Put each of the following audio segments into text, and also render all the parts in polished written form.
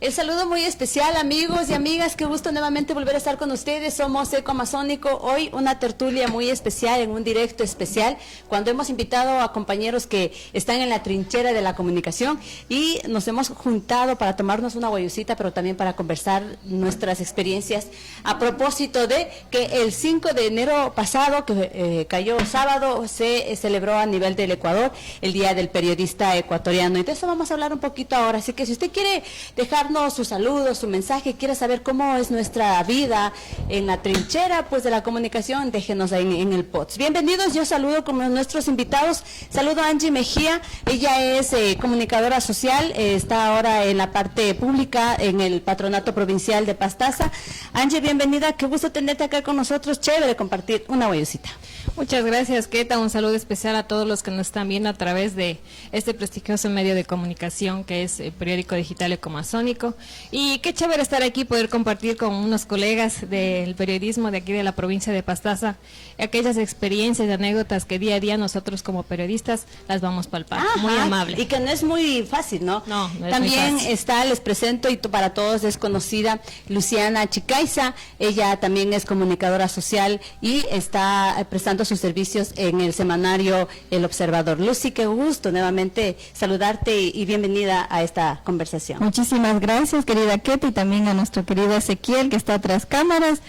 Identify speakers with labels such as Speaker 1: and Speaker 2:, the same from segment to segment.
Speaker 1: El saludo muy especial, amigos y amigas, qué gusto nuevamente volver a estar con ustedes. Somos Eco Amazónico, hoy una tertulia muy especial, en un directo especial, cuando hemos invitado a compañeros que están en la trinchera de la comunicación y nos hemos juntado para tomarnos una guayusita, pero también para conversar nuestras experiencias a propósito de que el 5 de enero pasado, que cayó sábado, se celebró a nivel del Ecuador el Día del Periodista Ecuatoriano. Y de eso vamos a hablar un poquito ahora, así que si usted quiere dejarnos su saludo, su mensaje, quiere saber cómo es nuestra vida en la trinchera pues de la comunicación, déjenos ahí en el POTS. Bienvenidos, yo saludo como nuestros invitados, saludo a Angie Mejía, ella es comunicadora social, está ahora en la parte pública en el Patronato Provincial de Pastaza. Angie, bienvenida, qué gusto tenerte acá con nosotros, chévere compartir una huellocita.
Speaker 2: Muchas gracias, Keta, un saludo especial a todos los que nos están viendo a través de este prestigioso medio de comunicación que es el periódico digital Eco Amazónico, y qué chévere estar aquí, poder compartir con unos colegas del periodismo de aquí de la provincia de Pastaza aquellas experiencias y anécdotas que día a día nosotros como periodistas las vamos palpando. Muy amable.
Speaker 1: Y que no es muy fácil, ¿no?
Speaker 2: No es
Speaker 1: también
Speaker 2: muy fácil.
Speaker 1: Está, les presento, y para todos es conocida, Luciana Chicaiza, ella también es comunicadora social y está prestando sus servicios en el semanario El Observador. Lucy, qué gusto nuevamente saludarte y bienvenida a esta conversación.
Speaker 3: Muchísimas gracias, querida Keta, y también a nuestro querido Ezequiel, que está tras cámaras,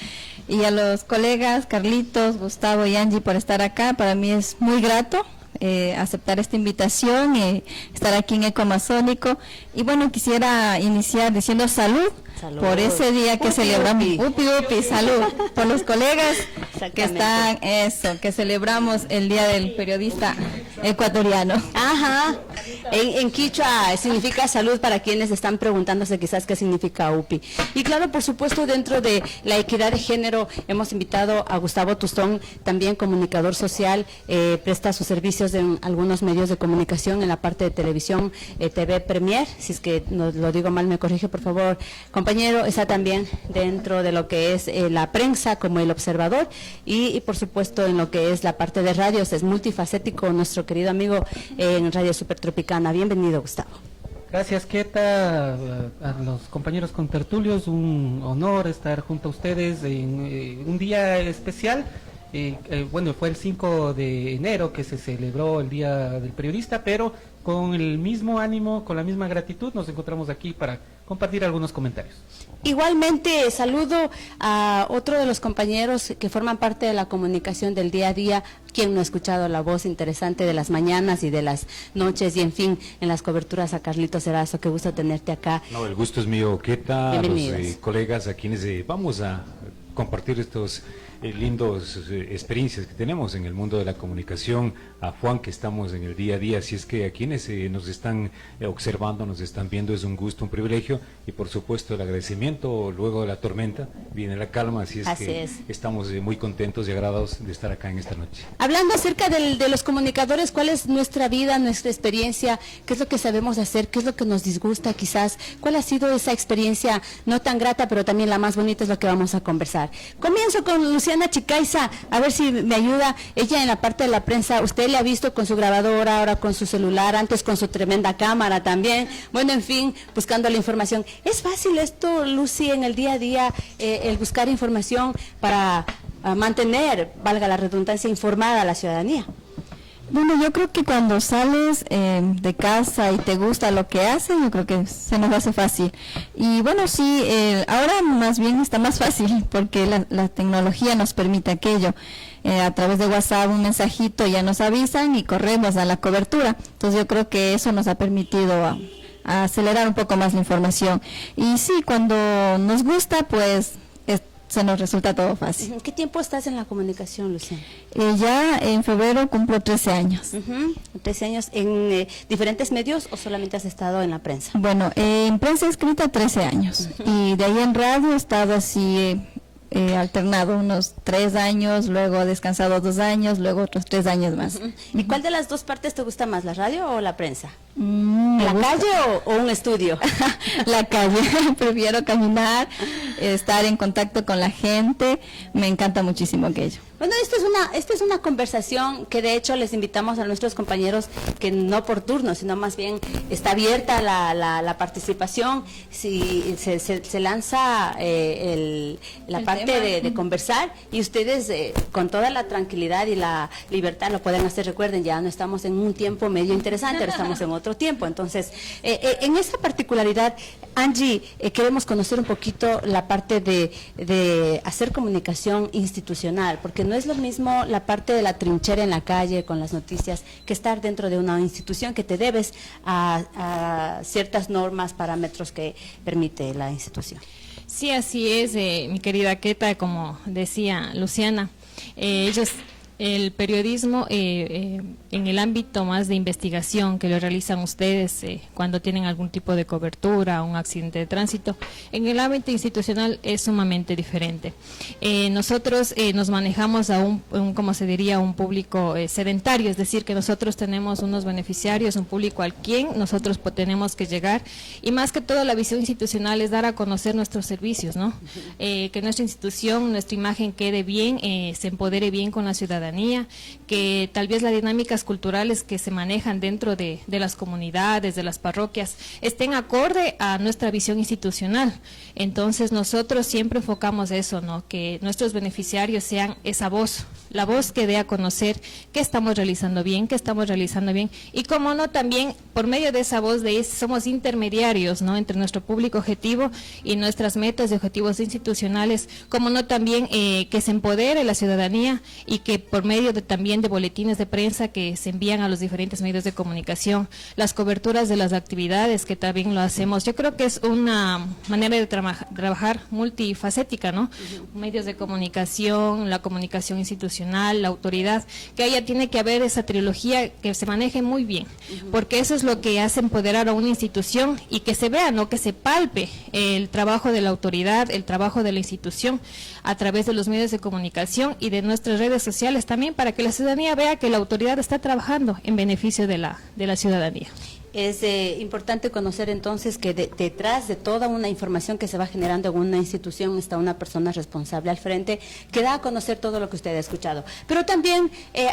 Speaker 3: y a los colegas Carlitos, Gustavo y Angie por estar acá. Para mí es muy grato aceptar esta invitación y estar aquí en Eco Amazónico. Y bueno, quisiera iniciar diciendo salud. Salud. Por ese día que celebramos, salud, por los colegas que están, que celebramos el Día del Periodista Ecuatoriano.
Speaker 1: Ajá, en quichua significa salud, para quienes están preguntándose quizás qué significa UPI. Y claro, por supuesto, dentro de la equidad de género hemos invitado a Gustavo Tustón, también comunicador social, presta sus servicios en algunos medios de comunicación, en la parte de televisión, TV Premier, si es que no lo digo mal me corrige por favor, compañero. Está también dentro de lo que es la prensa como El Observador y por supuesto en lo que es la parte de radios, es multifacético nuestro querido amigo en Radio Supertropicana. Bienvenido, Gustavo.
Speaker 4: Gracias, Keta, a los compañeros contertulios, un honor estar junto a ustedes en un día especial. Bueno, fue el 5 de enero que se celebró el Día del Periodista, pero con el mismo ánimo, con la misma gratitud, nos encontramos aquí para compartir algunos comentarios.
Speaker 1: Igualmente saludo a otro de los compañeros que forman parte de la comunicación del día a día, quien no ha escuchado la voz interesante de las mañanas y de las noches y en fin, en las coberturas, a Carlitos Erazo. Qué gusto tenerte acá.
Speaker 5: No, el gusto es mío, Keta, a los colegas a quienes vamos a compartir estos lindos experiencias que tenemos en el mundo de la comunicación, a Juan, que estamos en el día a día, así es que a quienes nos están observando, nos están viendo, es un gusto, un privilegio, y por supuesto el agradecimiento. Luego de la tormenta viene la calma, así es. Estamos muy contentos y agradados de estar acá en esta noche.
Speaker 1: Hablando acerca de los comunicadores, ¿cuál es nuestra vida, nuestra experiencia? ¿Qué es lo que sabemos hacer? ¿Qué es lo que nos disgusta quizás? ¿Cuál ha sido esa experiencia no tan grata, pero también la más bonita? Es lo que vamos a conversar. Comienzo con Luciana Chicaiza, a ver si me ayuda. Ella en la parte de la prensa, usted le ha visto con su grabadora, ahora con su celular, antes con su tremenda cámara también. Bueno, en fin, buscando la información. ¿Es fácil esto, Lucy, en el día a día, el buscar información para mantener, valga la redundancia, informada a la ciudadanía?
Speaker 3: Bueno, yo creo que cuando sales de casa y te gusta lo que haces, yo creo que se nos hace fácil. Y bueno, sí, ahora más bien está más fácil porque la tecnología nos permite aquello. A través de WhatsApp un mensajito ya nos avisan y corremos a la cobertura. Entonces yo creo que eso nos ha permitido a acelerar un poco más la información. Y sí, cuando nos gusta, pues se nos resulta todo fácil.
Speaker 1: ¿Qué tiempo estás en la comunicación, Luciana?
Speaker 3: Ya en febrero cumplo 13 años.
Speaker 1: 13 años en diferentes medios, ¿o solamente has estado en la prensa?
Speaker 3: Bueno, en prensa escrita 13 años. Y de ahí en radio he estado así alternado unos 3 años, luego descansado 2 años, luego otros 3 años más.
Speaker 1: ¿Y cuál de las dos partes te gusta más, la radio o la prensa? ¿La calle o un estudio?
Speaker 3: La calle, prefiero caminar estar en contacto con la gente, me encanta muchísimo aquello.
Speaker 1: Bueno, esta es una conversación que de hecho les invitamos a nuestros compañeros que no por turno, sino más bien está abierta la participación. Si se lanza la parte de conversar y ustedes con toda la tranquilidad y la libertad lo pueden hacer. Recuerden, ya no estamos en un tiempo medio interesante, ahora estamos en otro tiempo. Entonces, en esa particularidad, Angie, queremos conocer un poquito la parte de hacer comunicación institucional, porque no es lo mismo la parte de la trinchera en la calle con las noticias que estar dentro de una institución que te debes a ciertas normas, parámetros que permite la institución.
Speaker 2: Sí, así es, mi querida Queta, como decía Luciana, el periodismo en el ámbito más de investigación que lo realizan ustedes cuando tienen algún tipo de cobertura, un accidente de tránsito, en el ámbito institucional es sumamente diferente. Nosotros nos manejamos a como se diría, un público sedentario, es decir, que nosotros tenemos unos beneficiarios, un público al quien nosotros tenemos que llegar, y más que todo la visión institucional es dar a conocer nuestros servicios, ¿no? Que nuestra institución, nuestra imagen quede bien, se empodere bien con la ciudadanía, que tal vez las dinámicas culturales que se manejan dentro de las comunidades, de las parroquias, estén acorde a nuestra visión institucional. Entonces nosotros siempre enfocamos eso, ¿no? Que nuestros beneficiarios sean esa voz, la voz que dé a conocer qué estamos realizando bien, y como no, también por medio de esa voz somos intermediarios, ¿no? Entre nuestro público objetivo y nuestras metas y objetivos institucionales, como no también que se empodere la ciudadanía, y que por medio también de boletines de prensa que se envían a los diferentes medios de comunicación, las coberturas de las actividades que también lo hacemos. Yo creo que es una manera de trabajar multifacética, ¿no? Medios de comunicación, la comunicación institucional, la autoridad, que haya tiene que haber esa trilogía que se maneje muy bien, porque eso es lo que hace empoderar a una institución y que se vea, ¿no? Que se palpe el trabajo de la autoridad, el trabajo de la institución a través de los medios de comunicación y de nuestras redes sociales también, para que la ciudadanía vea que la autoridad está trabajando en beneficio de la ciudadanía.
Speaker 1: Es importante conocer entonces que detrás de toda una información que se va generando en una institución está una persona responsable al frente que da a conocer todo lo que usted ha escuchado. Pero también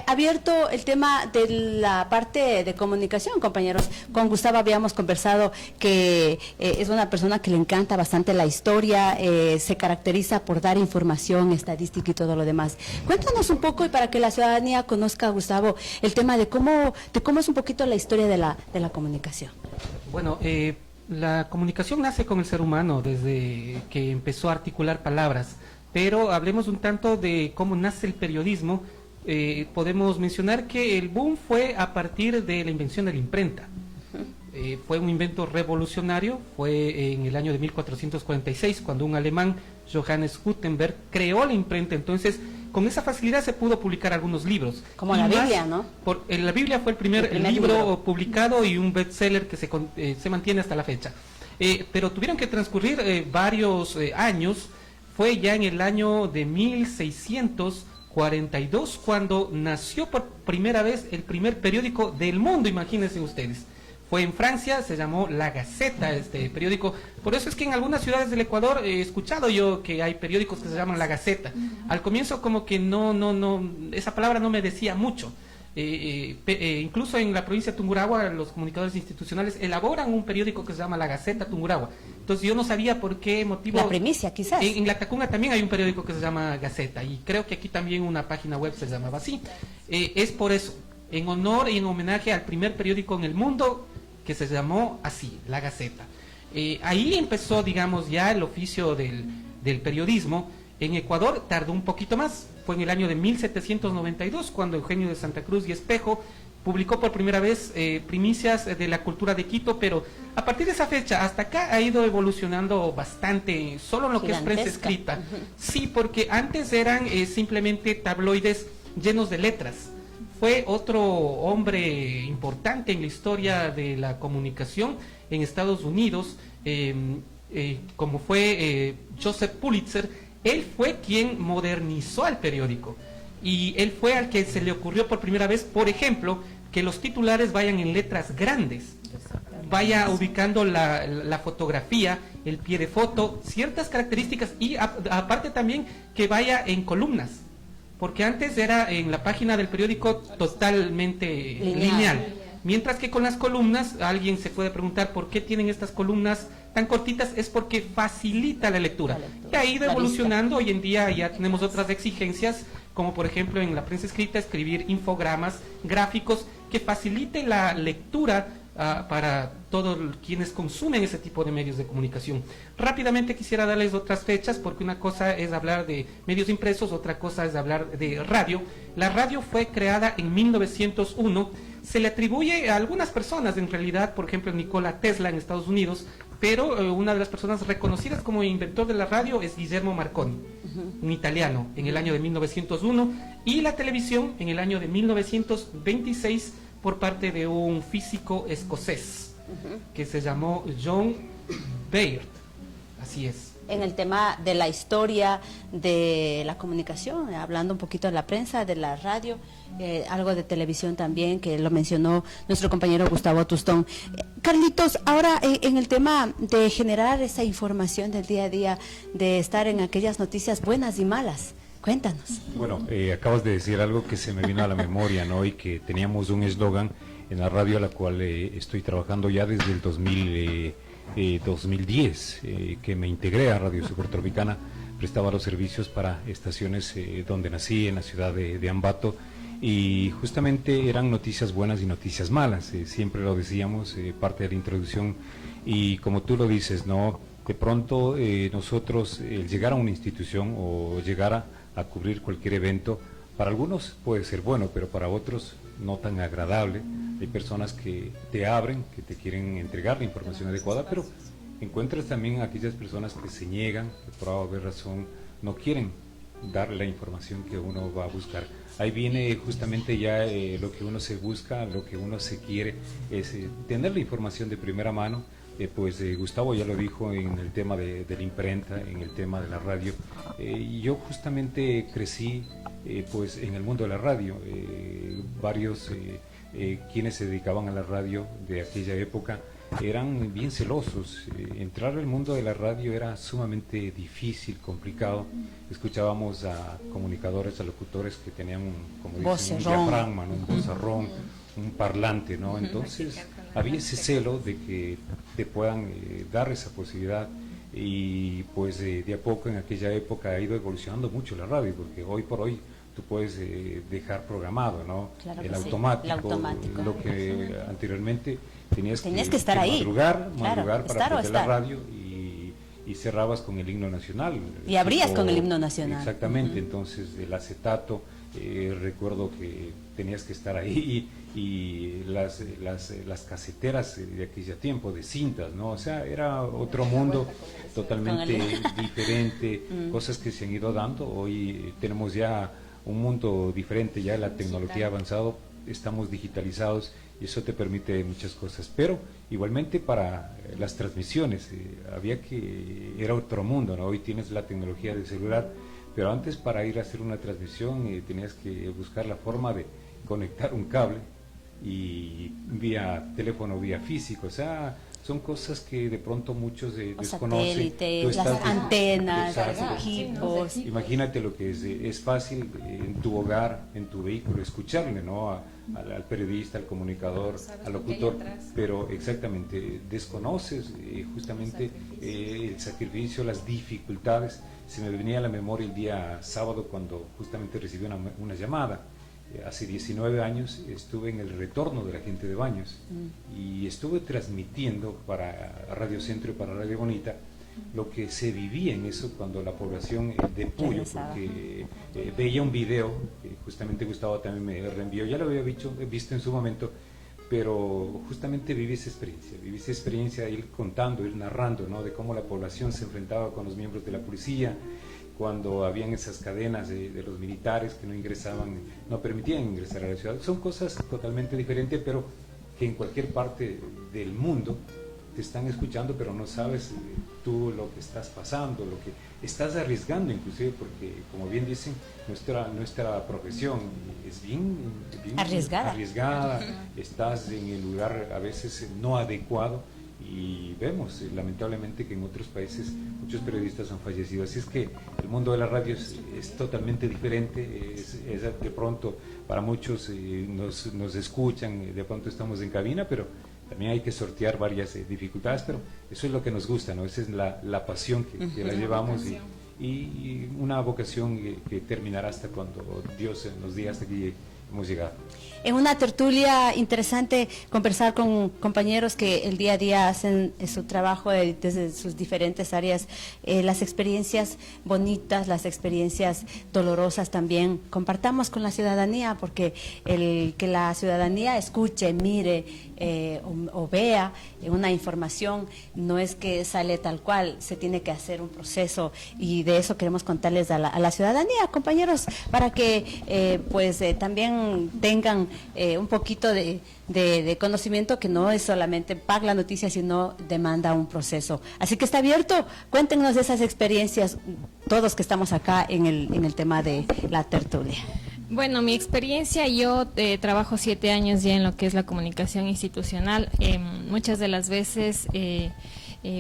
Speaker 1: abierto el tema de la parte de comunicación, compañeros. Con Gustavo habíamos conversado que es una persona que le encanta bastante la historia, se caracteriza por dar información, estadística y todo lo demás. Cuéntanos un poco, y para que la ciudadanía conozca, Gustavo, el tema de cómo es un poquito la historia de la comunicación.
Speaker 4: Bueno, la comunicación nace con el ser humano desde que empezó a articular palabras, pero hablemos un tanto de cómo nace el periodismo. Podemos mencionar que el boom fue a partir de la invención de la imprenta. Fue un invento revolucionario, fue en el año de 1446 cuando un alemán, Johannes Gutenberg, creó la imprenta. Entonces, con esa facilidad se pudo publicar algunos libros.
Speaker 1: Como la Biblia, ¿no?
Speaker 4: La Biblia fue el primer libro publicado y un bestseller que se mantiene hasta la fecha. Pero tuvieron que transcurrir varios años. Fue ya en el año de 1642 cuando nació por primera vez el primer periódico del mundo, imagínense ustedes. Fue en Francia, se llamó La Gaceta, este periódico. Por eso es que en algunas ciudades del Ecuador he escuchado yo que hay periódicos que se llaman La Gaceta. Al comienzo como que no, esa palabra no me decía mucho. Incluso en la provincia de Tungurahua los comunicadores institucionales elaboran un periódico que se llama La Gaceta Tungurahua. Entonces yo no sabía por qué motivo.
Speaker 1: La primicia, quizás.
Speaker 4: En La Tacunga también hay un periódico que se llama Gaceta, y creo que aquí también una página web se llamaba así. Es por eso, en honor y en homenaje al primer periódico en el mundo que se llamó así, La Gaceta. Ahí empezó, digamos, ya el oficio del periodismo. En Ecuador tardó un poquito más, fue en el año de 1792 cuando Eugenio de Santa Cruz y Espejo publicó por primera vez primicias de la cultura de Quito, pero a partir de esa fecha hasta acá ha ido evolucionando bastante, solo en lo que es prensa escrita. Sí, porque antes eran simplemente tabloides llenos de letras. Fue otro hombre importante en la historia de la comunicación en Estados Unidos, como fue Joseph Pulitzer. Él fue quien modernizó al periódico, y él fue al que se le ocurrió por primera vez, por ejemplo, que los titulares vayan en letras grandes. vaya ubicando la fotografía, el pie de foto, ciertas características y aparte también que vaya en columnas, porque antes era en la página del periódico totalmente lineal. Mientras que con las columnas, alguien se puede preguntar por qué tienen estas columnas tan cortitas, es porque facilita la lectura. Y ha ido evolucionando, hoy en día ya tenemos otras exigencias, como por ejemplo en la prensa escrita, escribir infogramas, gráficos, que facilite la lectura para todos quienes consumen ese tipo de medios de comunicación. Rápidamente quisiera darles otras fechas, porque una cosa es hablar de medios impresos, otra cosa es hablar de radio. La radio fue creada en 1901, se le atribuye a algunas personas, en realidad, por ejemplo, Nikola Tesla en Estados Unidos, pero una de las personas reconocidas como inventor de la radio es Guillermo Marconi, un italiano, en el año de 1901, y la televisión en el año de 1926 por parte de un físico escocés que se llamó John Baird. Así es.
Speaker 1: En el tema de la historia de la comunicación, hablando un poquito de la prensa, de la radio, algo de televisión también, que lo mencionó nuestro compañero Gustavo Tustón. Carlitos, ahora en el tema de generar esa información del día a día, de estar en aquellas noticias buenas y malas, cuéntanos.
Speaker 5: Bueno, acabas de decir algo que se me vino a la memoria, ¿no? Y que teníamos un eslogan en la radio a la cual estoy trabajando ya desde el 2010, que me integré a Radio Supertropicana, prestaba los servicios para estaciones donde nací, en la ciudad de Ambato, y justamente eran noticias buenas y noticias malas, siempre lo decíamos, parte de la introducción, y como tú lo dices, ¿no? De pronto nosotros, el llegar a una institución o llegar a cubrir cualquier evento, para algunos puede ser bueno, pero para otros no tan agradable. Hay personas que te abren, que te quieren entregar la información adecuada, pero encuentras también a aquellas personas que se niegan, que por alguna razón no quieren dar la información que uno va a buscar. Ahí viene justamente ya lo que uno se busca, lo que uno se quiere, es tener la información de primera mano. Pues Gustavo ya lo dijo en el tema de la imprenta, en el tema de la radio. Yo justamente crecí pues en el mundo de la radio. Varios quienes se dedicaban a la radio de aquella época eran bien celosos. Entrar al mundo de la radio era sumamente difícil, complicado. Escuchábamos a comunicadores, a locutores que tenían como dicen, un diafragma, un vozarrón, un parlante, ¿no? Entonces había ese celo de que te puedan dar esa posibilidad, y pues de a poco en aquella época ha ido evolucionando mucho la radio, porque hoy por hoy tú puedes dejar programado, ¿no?
Speaker 1: Claro,
Speaker 5: el automático, lo que anteriormente tenías que estar ahí, madrugar para prender la radio, y cerrabas con el himno nacional.
Speaker 1: Y abrías con el himno nacional.
Speaker 5: Exactamente, entonces el acetato, recuerdo que tenías que estar ahí, y las caseteras de aquel tiempo, de cintas, ¿no? O sea, era otro mundo totalmente diferente, cosas que se han ido dando. Hoy tenemos ya un mundo diferente, ya la tecnología ha avanzado, estamos digitalizados, y eso te permite muchas cosas, pero igualmente para las transmisiones era otro mundo, ¿no? Hoy tienes la tecnología del celular, pero antes para ir a hacer una transmisión tenías que buscar la forma de conectar un cable, y vía teléfono, vía físico, o sea, son cosas que de pronto muchos desconocen.
Speaker 1: Las antenas,
Speaker 5: exacto,
Speaker 1: los equipos.
Speaker 5: Imagínate lo que es fácil en tu hogar, en tu vehículo, escucharle, ¿no? Al periodista, al comunicador, al locutor, pero exactamente desconoces justamente el sacrificio, las dificultades. Se me venía a la memoria el día sábado cuando justamente recibí una llamada. Hace 19 años estuve en el retorno de la gente de Baños, y estuve transmitiendo para Radio Centro y para Radio Bonita lo que se vivía en eso cuando la población de Puyo, porque veía un video que justamente Gustavo también me reenvió, ya lo había visto en su momento, pero justamente viví esa experiencia, ir contando, ir narrando, ¿no? De cómo la población se enfrentaba con los miembros de la policía, cuando habían esas cadenas de los militares que no permitían ingresar a la ciudad. Son cosas totalmente diferentes, pero que en cualquier parte del mundo te están escuchando, pero no sabes tú lo que estás pasando, lo que estás arriesgando inclusive, porque como bien dicen, nuestra profesión es bien arriesgada, estás en el lugar a veces no adecuado, y vemos lamentablemente que en otros países muchos periodistas han fallecido. Así es que el mundo de la radio es totalmente diferente, es de pronto para muchos nos escuchan, de pronto estamos en cabina, pero también hay que sortear varias dificultades, pero eso es lo que nos gusta, ¿no? Esa es la pasión que la llevamos, y una vocación que terminará hasta cuando Dios nos diga hasta aquí hemos llegado.
Speaker 1: En una tertulia interesante conversar con compañeros que el día a día hacen su trabajo desde sus diferentes áreas, las experiencias bonitas, las experiencias dolorosas también, compartamos con la ciudadanía, porque que la ciudadanía escuche, mire o vea una información, no es que sale tal cual, se tiene que hacer un proceso, y de eso queremos contarles a la ciudadanía, compañeros, para que también tengan un poquito de conocimiento, que no es solamente pagar la noticia, sino demanda un proceso. Así que está abierto, cuéntenos de esas experiencias, todos que estamos acá en el tema de la tertulia.
Speaker 2: Bueno, mi experiencia, yo trabajo 7 años ya en lo que es la comunicación institucional. Muchas de las veces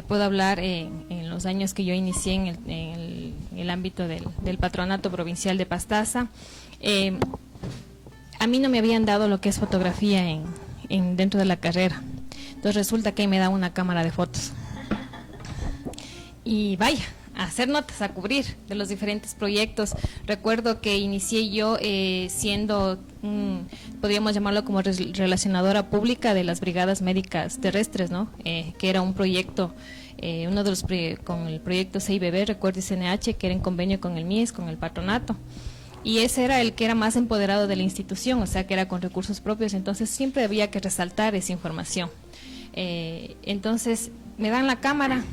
Speaker 2: puedo hablar en los años que yo inicié en el ámbito del patronato provincial de Pastaza. A mí no me habían dado lo que es fotografía dentro de la carrera. Entonces resulta que me da una cámara de fotos. Y vaya, a hacer notas, a cubrir de los diferentes proyectos. Recuerdo que inicié yo siendo, podríamos llamarlo como relacionadora pública de las brigadas médicas terrestres, ¿no? Que era un proyecto, uno de los con el proyecto CIBB, recuerdo CNH, que era en convenio con el MIES, con el patronato. Y ese era el que era más empoderado de la institución, o sea que era con recursos propios, entonces siempre había que resaltar esa información. Entonces me dan la cámara,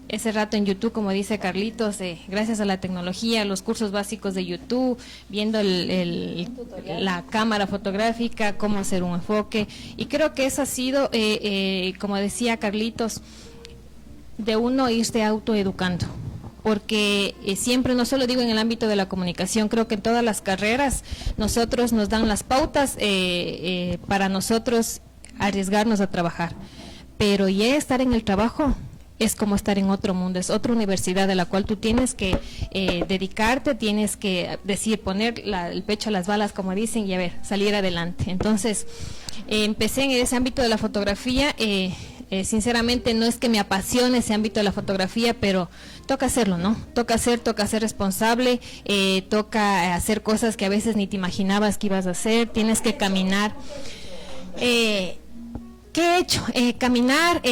Speaker 2: ese rato en YouTube, como dice Carlitos, gracias a la tecnología, los cursos básicos de YouTube, viendo la cámara fotográfica, cómo hacer un enfoque, y creo que eso ha sido, como decía Carlitos, de uno irse autoeducando. Porque siempre, no solo digo en el ámbito de la comunicación, creo que en todas las carreras nosotros nos dan las pautas para nosotros arriesgarnos a trabajar, pero ya estar en el trabajo es como estar en otro mundo, es otra universidad de la cual tú tienes que dedicarte, tienes que poner el pecho a las balas, como dicen, y a ver, salir adelante. Entonces empecé en ese ámbito de la fotografía. Sinceramente no es que me apasione ese ámbito de la fotografía, pero toca hacerlo, ¿no? Toca ser responsable, toca hacer cosas que a veces ni te imaginabas que ibas a hacer, tienes que caminar. ¿Qué he hecho? Caminar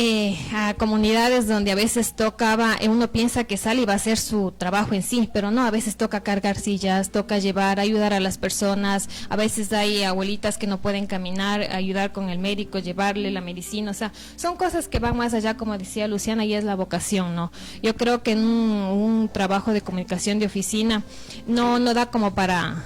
Speaker 2: a comunidades donde a veces tocaba, uno piensa que sale y va a hacer su trabajo en sí, pero no, a veces toca cargar sillas, toca ayudar a las personas, a veces hay abuelitas que no pueden caminar, ayudar con el médico, llevarle la medicina, o sea, son cosas que van más allá, como decía Luciana, y es la vocación, ¿no? Yo creo que en un trabajo de comunicación de oficina no da como para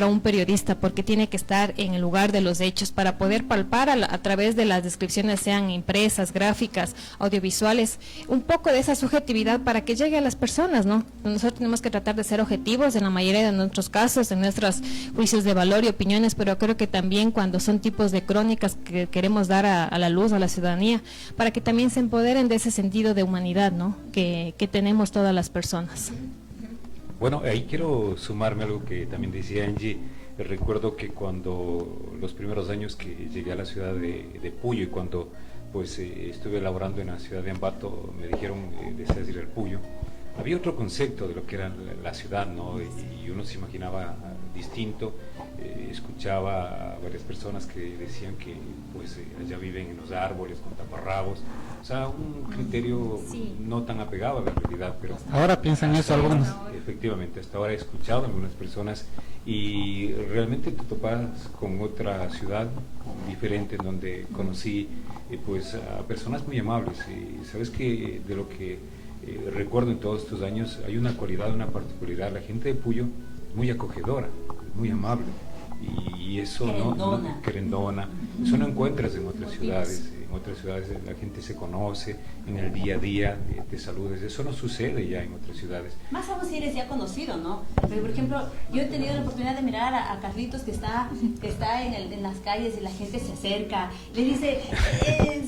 Speaker 2: un periodista, porque tiene que estar en el lugar de los hechos para poder palpar a través de las descripciones, sean impresas, gráficas, audiovisuales, un poco de esa subjetividad para que llegue a las personas, ¿no? Nosotros tenemos que tratar de ser objetivos en la mayoría de nuestros casos, en nuestros juicios de valor y opiniones, pero creo que también cuando son tipos de crónicas que queremos dar a la luz a la ciudadanía, para que también se empoderen de ese sentido de humanidad, ¿no? Que tenemos todas las personas.
Speaker 5: Bueno, ahí quiero sumarme algo que también decía Angie. Recuerdo que cuando los primeros años que llegué a la ciudad de Puyo, y cuando pues estuve laborando en la ciudad de Ambato, me dijeron deseas ir al Puyo. Había otro concepto de lo que era la ciudad, ¿no? Y uno se imaginaba distinto. Escuchaba a varias personas que decían que pues allá viven en los árboles con taparrabos, o sea, un criterio no tan apegado a la realidad, pero
Speaker 4: ahora piensan eso algunos.
Speaker 5: Efectivamente, hasta ahora he escuchado a algunas personas, y realmente te topas con otra ciudad diferente, en donde conocí pues a personas muy amables, y sabes que de lo que recuerdo en todos estos años hay una cualidad, una particularidad. La gente de Puyo es muy acogedora, muy amable, y eso querendona, eso no encuentras en otras ciudades, en otras ciudades la gente se conoce en el día a día, te saludes. Eso no sucede ya en otras ciudades.
Speaker 1: Más aún si eres ya conocido, ¿no? Pero, por ejemplo, yo he tenido la oportunidad de mirar a Carlitos que está en las calles y la gente se acerca, le dice,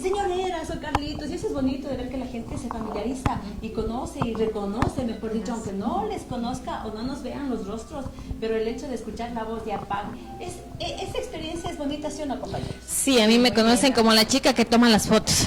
Speaker 1: señor Era, soy Carlitos, y eso es bonito de ver que la gente se familiariza y conoce y reconoce, mejor dicho, aunque no les conozca o no nos vean los rostros, pero el hecho de escuchar la voz ya esa experiencia es bonita, ¿sí o no, compañeros?
Speaker 2: Sí, a mí me conocen como la chica que toma las fotos.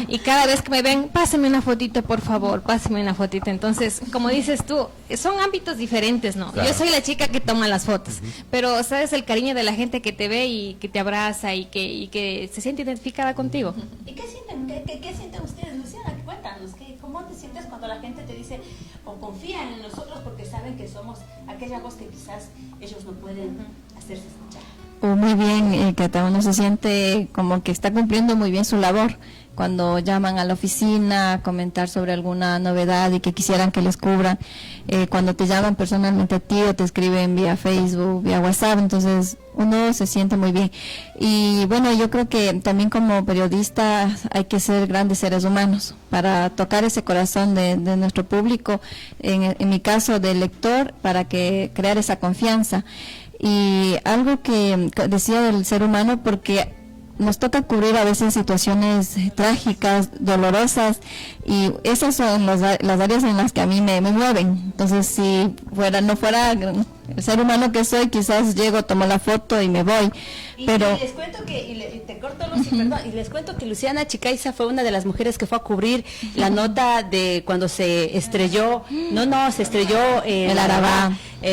Speaker 2: Y cada vez que me ven, pásame una fotito, por favor, pásame una fotito. Entonces, como dices tú, son ámbitos diferentes, ¿no?
Speaker 5: Claro.
Speaker 2: Yo soy la chica que toma las fotos, pero sabes el cariño de la gente que te ve y que te abraza y que se siente identificada contigo.
Speaker 1: ¿Y qué sienten? ¿Qué sienten ustedes, Luciana? Cuéntanos, ¿cómo te sientes cuando la gente te dice o confían en nosotros porque saben que somos aquella voz que quizás ellos no pueden hacerse escuchar?
Speaker 3: Muy bien, cada uno se siente como que está cumpliendo muy bien su labor. Cuando llaman a la oficina a comentar sobre alguna novedad y que quisieran que les cubran, cuando te llaman personalmente a ti o te escriben vía Facebook, vía WhatsApp, entonces uno se siente muy bien. Y bueno, yo creo que también como periodistas hay que ser grandes seres humanos para tocar ese corazón de nuestro público, en mi caso del lector, para que crear esa confianza. Y algo que decía del ser humano, porque nos toca cubrir a veces situaciones trágicas, dolorosas, y esas son las áreas en las que a mí me mueven. Entonces, si no fuera el ser humano que soy, quizás llego, tomo la foto y me voy. Pero
Speaker 1: y les cuento que, te corto, Lucy, perdón, y les cuento que Luciana Chicaiza fue una de las mujeres que fue a cubrir la nota de cuando se estrelló, se estrelló el Arabá.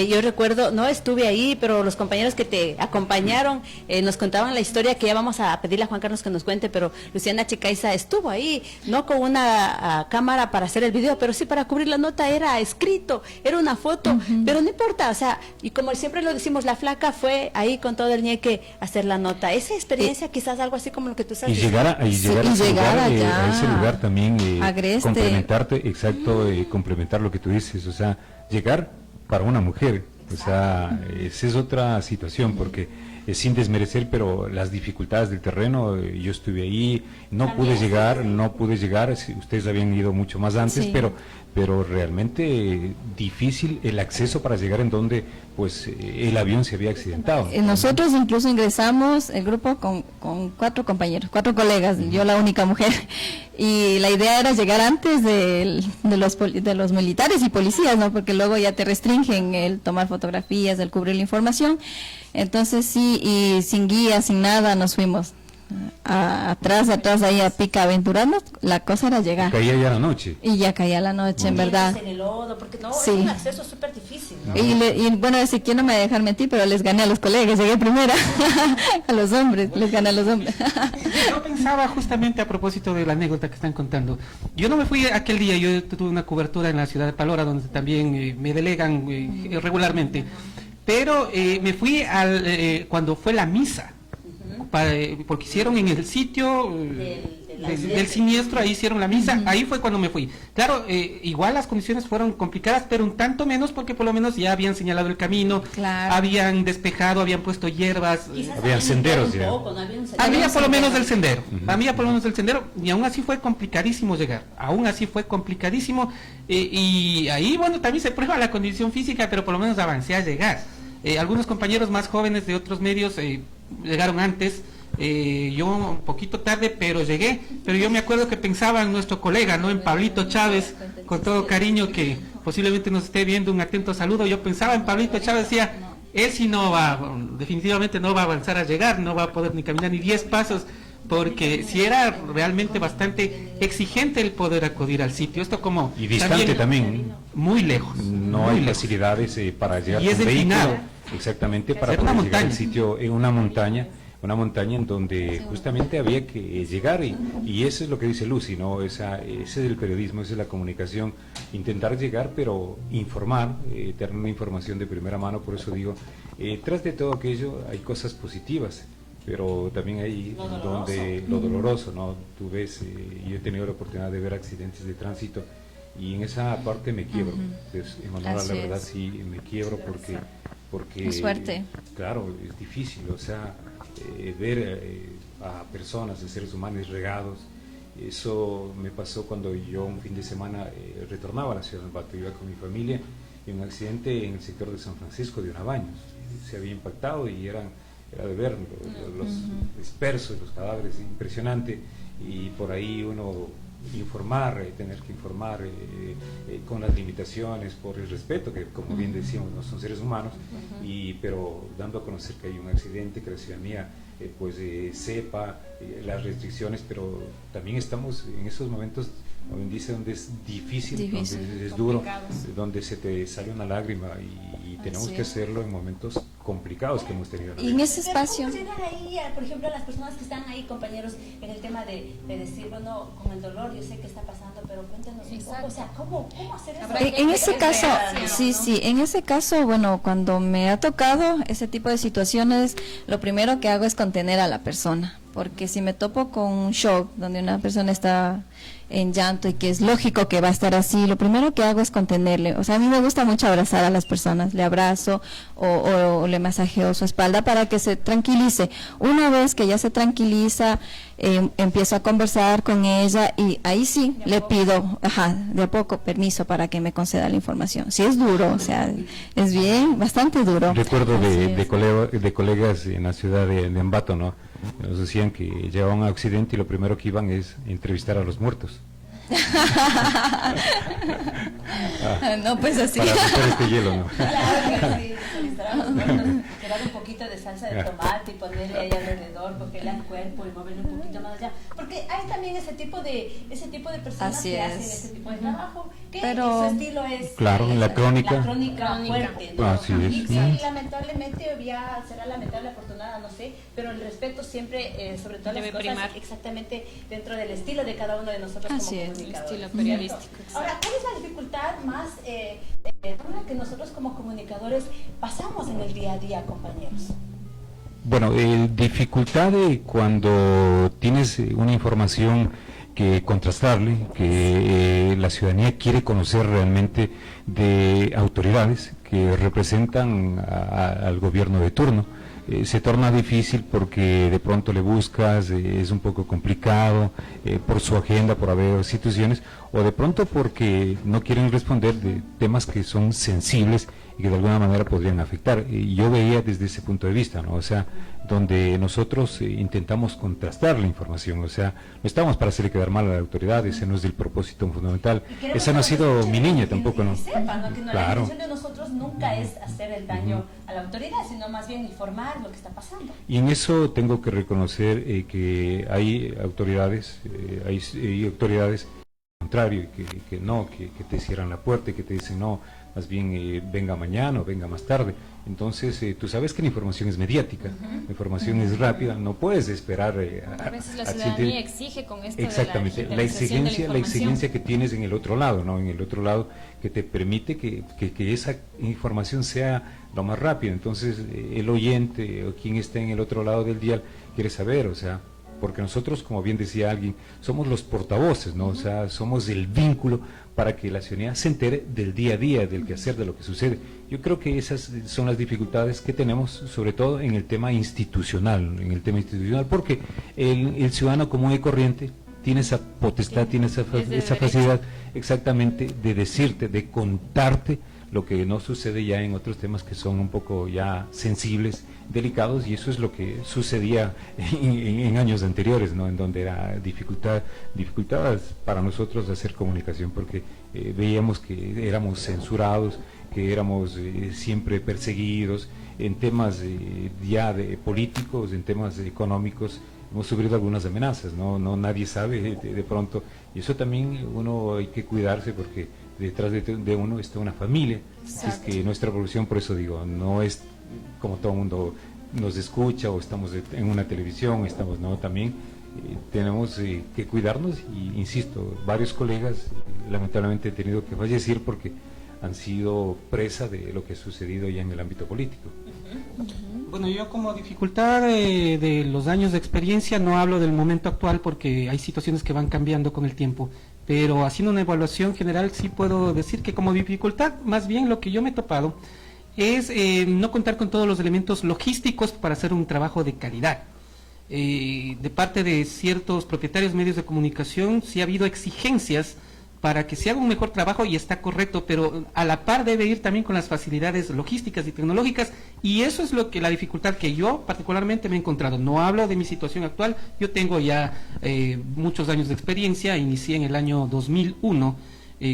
Speaker 1: Yo recuerdo, no estuve ahí, pero los compañeros que te acompañaron nos contaban la historia, que ya vamos a pedirle a Juan Carlos que nos cuente, pero Luciana Chicaiza estuvo ahí, no con una cámara para hacer el video, pero sí para cubrir la nota, era escrito, era una foto, pero no importa, o sea, y como siempre lo decimos, la flaca fue ahí con todo el ñeque a hacer la nota. Esa experiencia, quizás algo así como lo que tú estás diciendo.
Speaker 5: Y llegar a ese lugar también,
Speaker 3: Agreste.
Speaker 5: complementarte, exacto, complementar lo que tú dices, o sea, llegar para una mujer, o sea, esa es otra situación, porque sin desmerecer, pero las dificultades del terreno, yo estuve ahí, no pude llegar, ustedes habían ido mucho más antes,
Speaker 3: Sí.
Speaker 5: pero realmente difícil el acceso para llegar en donde pues el avión se había accidentado.
Speaker 3: Nosotros incluso ingresamos el grupo con 4 compañeros, 4 colegas, yo la única mujer, y la idea era llegar antes de los militares y policías, ¿no? Porque luego ya te restringen el tomar fotografías, el cubrir la información. Entonces sí, y sin guía, sin nada, nos fuimos atrás ahí a pica aventurarnos. La cosa era llegar.
Speaker 5: Caía ya la noche.
Speaker 3: Y ya caía la noche, en verdad.
Speaker 1: En el lodo, porque
Speaker 3: Sí.
Speaker 1: es un acceso súper difícil, ¿no?
Speaker 3: Y bueno, Ezequiel no me va a dejar mentir, pero les gané a los colegas, llegué primera. A los hombres, les gané a los hombres.
Speaker 4: Yo pensaba justamente a propósito de la anécdota que están contando. Yo no me fui aquel día, yo tuve una cobertura en la ciudad de Palora, donde también me delegan regularmente. Pero me fui cuando fue la misa, porque hicieron en el sitio del siniestro, ahí hicieron la misa, ahí fue cuando me fui. Claro, igual las condiciones fueron complicadas, pero un tanto menos porque por lo menos ya habían señalado el camino,
Speaker 3: Claro.
Speaker 4: habían despejado, habían puesto hierbas.
Speaker 1: Quizás
Speaker 5: Había senderos
Speaker 1: un
Speaker 5: ya.
Speaker 1: poco, ¿no? Había un
Speaker 4: Había por lo menos del
Speaker 1: sendero.
Speaker 4: sendero, había por lo menos del sendero, y aún así fue complicadísimo llegar, y ahí, bueno, también se prueba la condición física, pero por lo menos avancé a llegar. Algunos compañeros más jóvenes de otros medios llegaron antes, yo un poquito tarde, pero llegué. Pero yo me acuerdo que pensaba en nuestro colega, ¿no? En Pablito Chávez, con todo cariño, que posiblemente nos esté viendo, un atento saludo. Yo pensaba en Pablito Chávez, decía, él sí definitivamente no va a avanzar a llegar, no va a poder ni caminar ni 10 pasos, porque si era realmente bastante exigente el poder acudir al sitio. Esto como
Speaker 5: Y distante también.
Speaker 4: muy lejos.
Speaker 5: No
Speaker 4: muy
Speaker 5: hay
Speaker 4: lejos.
Speaker 5: facilidades para llegar
Speaker 4: Y es
Speaker 5: con vehículo.
Speaker 4: empinado.
Speaker 5: Exactamente, para
Speaker 4: Era una
Speaker 5: poder llegar al
Speaker 4: montaña.
Speaker 5: sitio en una montaña en donde justamente había que llegar, y eso es lo que dice Lucy, ¿no? Ese es el periodismo, esa es la comunicación, intentar llegar, pero informar, tener una información de primera mano. Por eso digo, tras de todo aquello hay cosas positivas, pero también hay lo doloroso, ¿no? Tú ves, yo he tenido la oportunidad de ver accidentes de tránsito, y en esa parte me quiebro. Entonces, en honor a
Speaker 3: Así
Speaker 5: la verdad,
Speaker 3: es.
Speaker 5: sí me quiebro porque
Speaker 3: Qué suerte.
Speaker 5: claro, es difícil, o sea, ver a personas, a seres humanos regados. Eso me pasó cuando yo un fin de semana retornaba a la ciudad de Ambato, iba con mi familia, y un accidente en el sector de San Francisco de Unabaños. Se había impactado y era de ver los dispersos, los cadáveres, impresionante, y por ahí uno informar, tener que informar con las limitaciones, por el respeto, que como bien decíamos, no son seres humanos, pero dando a conocer que hay un accidente, que la ciudadanía sepa las restricciones, pero también estamos en esos momentos, como bien dice, donde es difícil. Donde es duro, donde se te sale una lágrima y tenemos que hacerlo en momentos complicados que hemos tenido.
Speaker 3: Y en ese espacio...
Speaker 1: ¿Cómo llegan ahí, por ejemplo, a las personas que están ahí, compañeros, en el tema de decir, bueno, con el dolor, yo sé que está pasando, pero cuéntanos un poco, o sea, ¿cómo hacer eso?
Speaker 3: En ese caso, en ese caso, bueno, cuando me ha tocado ese tipo de situaciones, lo primero que hago es contener a la persona, porque si me topo con un shock donde una persona está en llanto y que es lógico que va a estar así, lo primero que hago es contenerle. O sea, a mí me gusta mucho abrazar a las personas, le abrazo o le masajeo su espalda para que se tranquilice. Una vez que ya se tranquiliza, empiezo a conversar con ella y ahí sí le pido, de a poco, permiso para que me conceda la información. Si es duro, o sea, es bien, bastante duro.
Speaker 5: Recuerdo de colegas en la ciudad de Ambato, ¿no? Nos decían que llevaban un accidente y lo primero que iban es entrevistar a los muertos.
Speaker 3: No, pues así.
Speaker 5: Para romper este hielo, ¿no?
Speaker 1: Claro que sí, entrevistar a los muertos, llevar un poquito de salsa de tomate y ponerle ahí alrededor, cogerle al cuerpo y moverle un poquito más allá. Porque hay también ese tipo de personas que hacen ese tipo de trabajo, que su estilo es
Speaker 5: la crónica.
Speaker 1: La crónica fuerte, ¿no?
Speaker 5: Así es.
Speaker 1: Y sí, lamentablemente, será lamentable, afortunada, no sé, pero el respeto siempre, sobre todas las cosas,
Speaker 2: primar.
Speaker 1: Exactamente dentro del estilo de cada uno de nosotros como comunicadores.
Speaker 2: El estilo periodístico.
Speaker 1: Ahora, ¿cuál es la dificultad más con la que nosotros como comunicadores pasamos en el día a día, compañeros?
Speaker 5: Bueno, dificultad cuando tienes una información que contrastarle, que la ciudadanía quiere conocer realmente de autoridades que representan al gobierno de turno. Se torna difícil porque de pronto le buscas, es un poco complicado por su agenda, por haber situaciones, o de pronto porque no quieren responder de temas que son sensibles y que de alguna manera podrían afectar. Y yo veía desde ese punto de vista, ¿no? O sea, donde nosotros intentamos contrastar la información, o sea, no estamos para hacerle quedar mal a la autoridad, ese no es el propósito fundamental, esa no ha sido mi niña tampoco, ¿no?
Speaker 1: Que la intención de nosotros nunca es hacer el daño a la autoridad, sino más bien informar lo que está pasando.
Speaker 5: Y en eso tengo que reconocer que hay autoridades, contrario, que no, que te cierran la puerta y que te dicen no, más bien venga mañana o venga más tarde. Entonces, tú sabes que la información es mediática, la información es rápida, no puedes esperar
Speaker 2: a veces la ciudadanía exige con esto.
Speaker 5: Exactamente,
Speaker 2: de
Speaker 5: la exigencia que tienes en el otro lado, ¿no? En el otro lado que te permite que esa información sea lo más rápida. Entonces, el oyente o quien está en el otro lado del dial quiere saber, o sea, porque nosotros, como bien decía alguien, somos los portavoces, ¿no? O sea, somos el vínculo para que la ciudadanía se entere del día a día, del quehacer, de lo que sucede. Yo creo que esas son las dificultades que tenemos, sobre todo en el tema institucional, porque el ciudadano común y corriente tiene esa potestad, tiene esa facilidad exactamente de decirte, de contarte lo que no sucede ya en otros temas que son un poco ya sensibles, delicados, y eso es lo que sucedía en años anteriores, ¿no? En donde era dificultades para nosotros de hacer comunicación, porque veíamos que éramos censurados, que éramos siempre perseguidos en temas ya de políticos, en temas económicos. Hemos sufrido algunas amenazas, no nadie sabe de pronto, y eso también uno hay que cuidarse, porque detrás de uno está una familia. Es que nuestra profesión, por eso digo, no es como todo el mundo nos escucha o estamos en una televisión, también tenemos que cuidarnos, y insisto, varios colegas lamentablemente han tenido que fallecer porque han sido presa de lo que ha sucedido ya en el ámbito político.
Speaker 4: Bueno, yo como dificultad de los años de experiencia no hablo del momento actual, porque hay situaciones que van cambiando con el tiempo, pero haciendo una evaluación general sí puedo decir que como dificultad, más bien lo que yo me he topado es no contar con todos los elementos logísticos para hacer un trabajo de calidad. De parte de ciertos propietarios de medios de comunicación sí ha habido exigencias para que se haga un mejor trabajo, y está correcto, pero a la par debe ir también con las facilidades logísticas y tecnológicas, y eso es la dificultad que yo particularmente me he encontrado. No hablo de mi situación actual, yo tengo ya muchos años de experiencia, inicié en el año 2001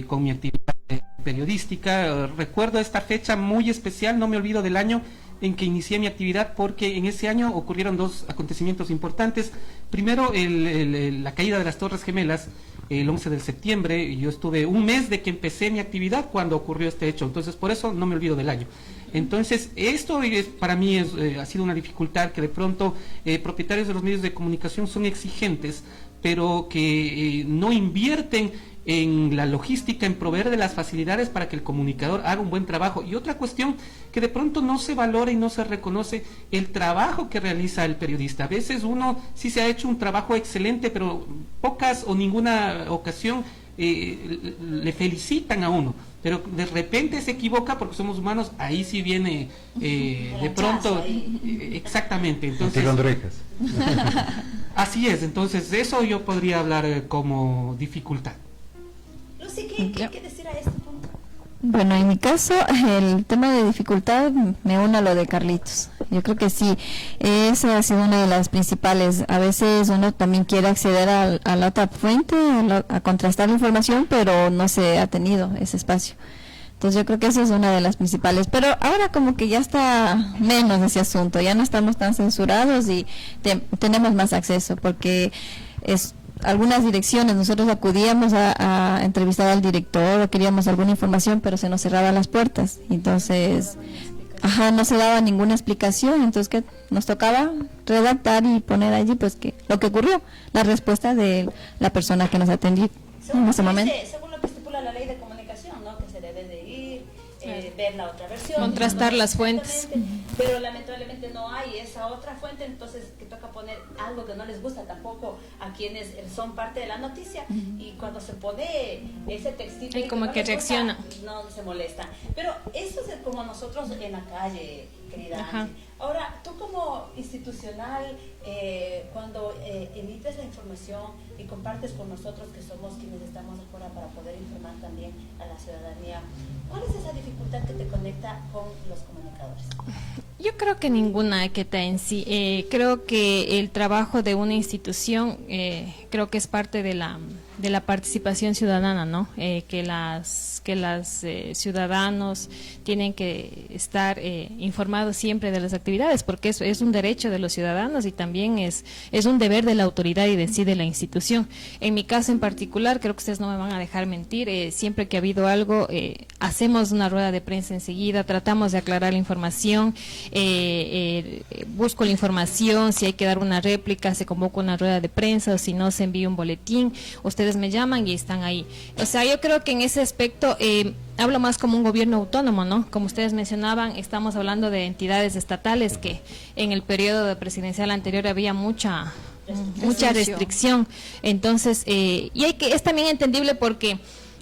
Speaker 4: con mi actividad periodística. Recuerdo esta fecha muy especial, no me olvido del año en que inicié mi actividad, porque en ese año ocurrieron dos acontecimientos importantes. Primero, la caída de las Torres Gemelas, el 11 de septiembre, y yo estuve un mes de que empecé mi actividad cuando ocurrió este hecho, entonces por eso no me olvido del año. Entonces, esto para mí ha sido una dificultad, que de pronto propietarios de los medios de comunicación son exigentes, pero que no invierten en la logística, en proveer de las facilidades para que el comunicador haga un buen trabajo. Y otra cuestión, que de pronto no se valora y no se reconoce el trabajo que realiza el periodista. A veces uno sí se ha hecho un trabajo excelente, pero pocas o ninguna ocasión le felicitan a uno, pero de repente se equivoca porque somos humanos, ahí sí viene de pronto, exactamente, entonces así es. Entonces de eso yo podría hablar como dificultad.
Speaker 1: Lucy, ¿qué decir a este punto?
Speaker 3: Bueno, en mi caso, el tema de dificultad me une a lo de Carlitos. Yo creo que sí, esa ha sido una de las principales. A veces uno también quiere acceder a la otra fuente, a contrastar la información, pero no se ha tenido ese espacio. Entonces yo creo que esa es una de las principales. Pero ahora como que ya está menos ese asunto, ya no estamos tan censurados y tenemos más acceso, porque algunas direcciones nosotros acudíamos a entrevistar al director o queríamos alguna información, pero se nos cerraban las puertas, entonces no se daba ninguna explicación, entonces que nos tocaba redactar y poner allí pues que lo que ocurrió, la respuesta de la persona que nos atendió en ese momento.
Speaker 1: Según lo que estipula la ley de comunicación, ¿no? Que se debe de ir, ver la otra versión,
Speaker 2: contrastar las fuentes,
Speaker 1: pero lamentablemente no hay esa otra fuente, entonces que toca poner algo que no les gusta tampoco a quienes son parte de la noticia, y cuando se pone ese textito
Speaker 2: y como que reacciona,
Speaker 1: no se molesta, pero eso es como nosotros en la calle, querida Nancy. Ahora, tú como institucional, cuando emites la información y compartes con nosotros, que somos quienes estamos afuera para poder informar también a la ciudadanía, ¿cuál es esa dificultad que te conecta con los comunicadores?
Speaker 2: Yo creo que ninguna, que está en sí. Creo que el trabajo de una institución, creo que es parte de la participación ciudadana, ¿no? Que las ciudadanos tienen que estar informados siempre de las actividades, porque es un derecho de los ciudadanos y también es un deber de la autoridad y de sí de la institución. En mi caso en particular, creo que ustedes no me van a dejar mentir, siempre que ha habido algo, hacemos una rueda de prensa enseguida, tratamos de aclarar la información, busco la información, si hay que dar una réplica, se convoca una rueda de prensa, o si no, se envía un boletín, ustedes me llaman y están ahí. O sea, yo creo que en ese aspecto hablo más como un gobierno autónomo, ¿no? Como ustedes mencionaban, estamos hablando de entidades estatales que en el periodo presidencial anterior había mucha restricción. Entonces, y es también entendible, porque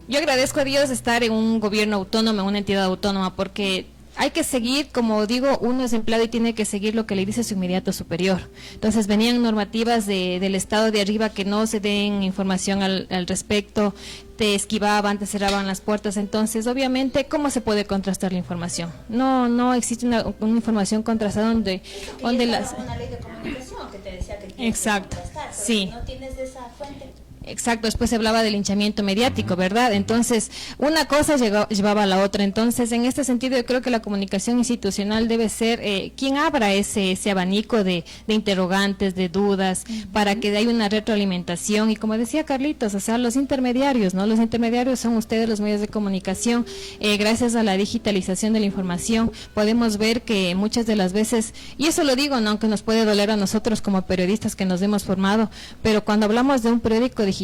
Speaker 2: yo agradezco a Dios estar en un gobierno autónomo, en una entidad autónoma, porque hay que seguir, como digo, uno es empleado y tiene que seguir lo que le dice su inmediato superior. Entonces venían normativas del estado de arriba que no se den información al respecto, te esquivaban, te cerraban las puertas. Entonces, obviamente, ¿cómo se puede contrastar la información? No existe una información contrastada donde las...
Speaker 1: una ley de comunicación que te decía que
Speaker 2: exacto,
Speaker 1: que contrastar, pero
Speaker 2: sí.
Speaker 1: si no tienes de esa fuente.
Speaker 2: Exacto, después se hablaba del linchamiento mediático, ¿verdad? Entonces, una cosa llevaba a la otra. Entonces, en este sentido, yo creo que la comunicación institucional debe ser quien abra ese abanico de interrogantes, de dudas, para que haya una retroalimentación. Y como decía Carlitos, o sea, los intermediarios, ¿no? Los intermediarios son ustedes, los medios de comunicación. Gracias a la digitalización de la información, podemos ver que muchas de las veces, y eso lo digo, ¿no? Aunque nos puede doler a nosotros como periodistas que nos hemos formado, pero cuando hablamos de un periódico digital,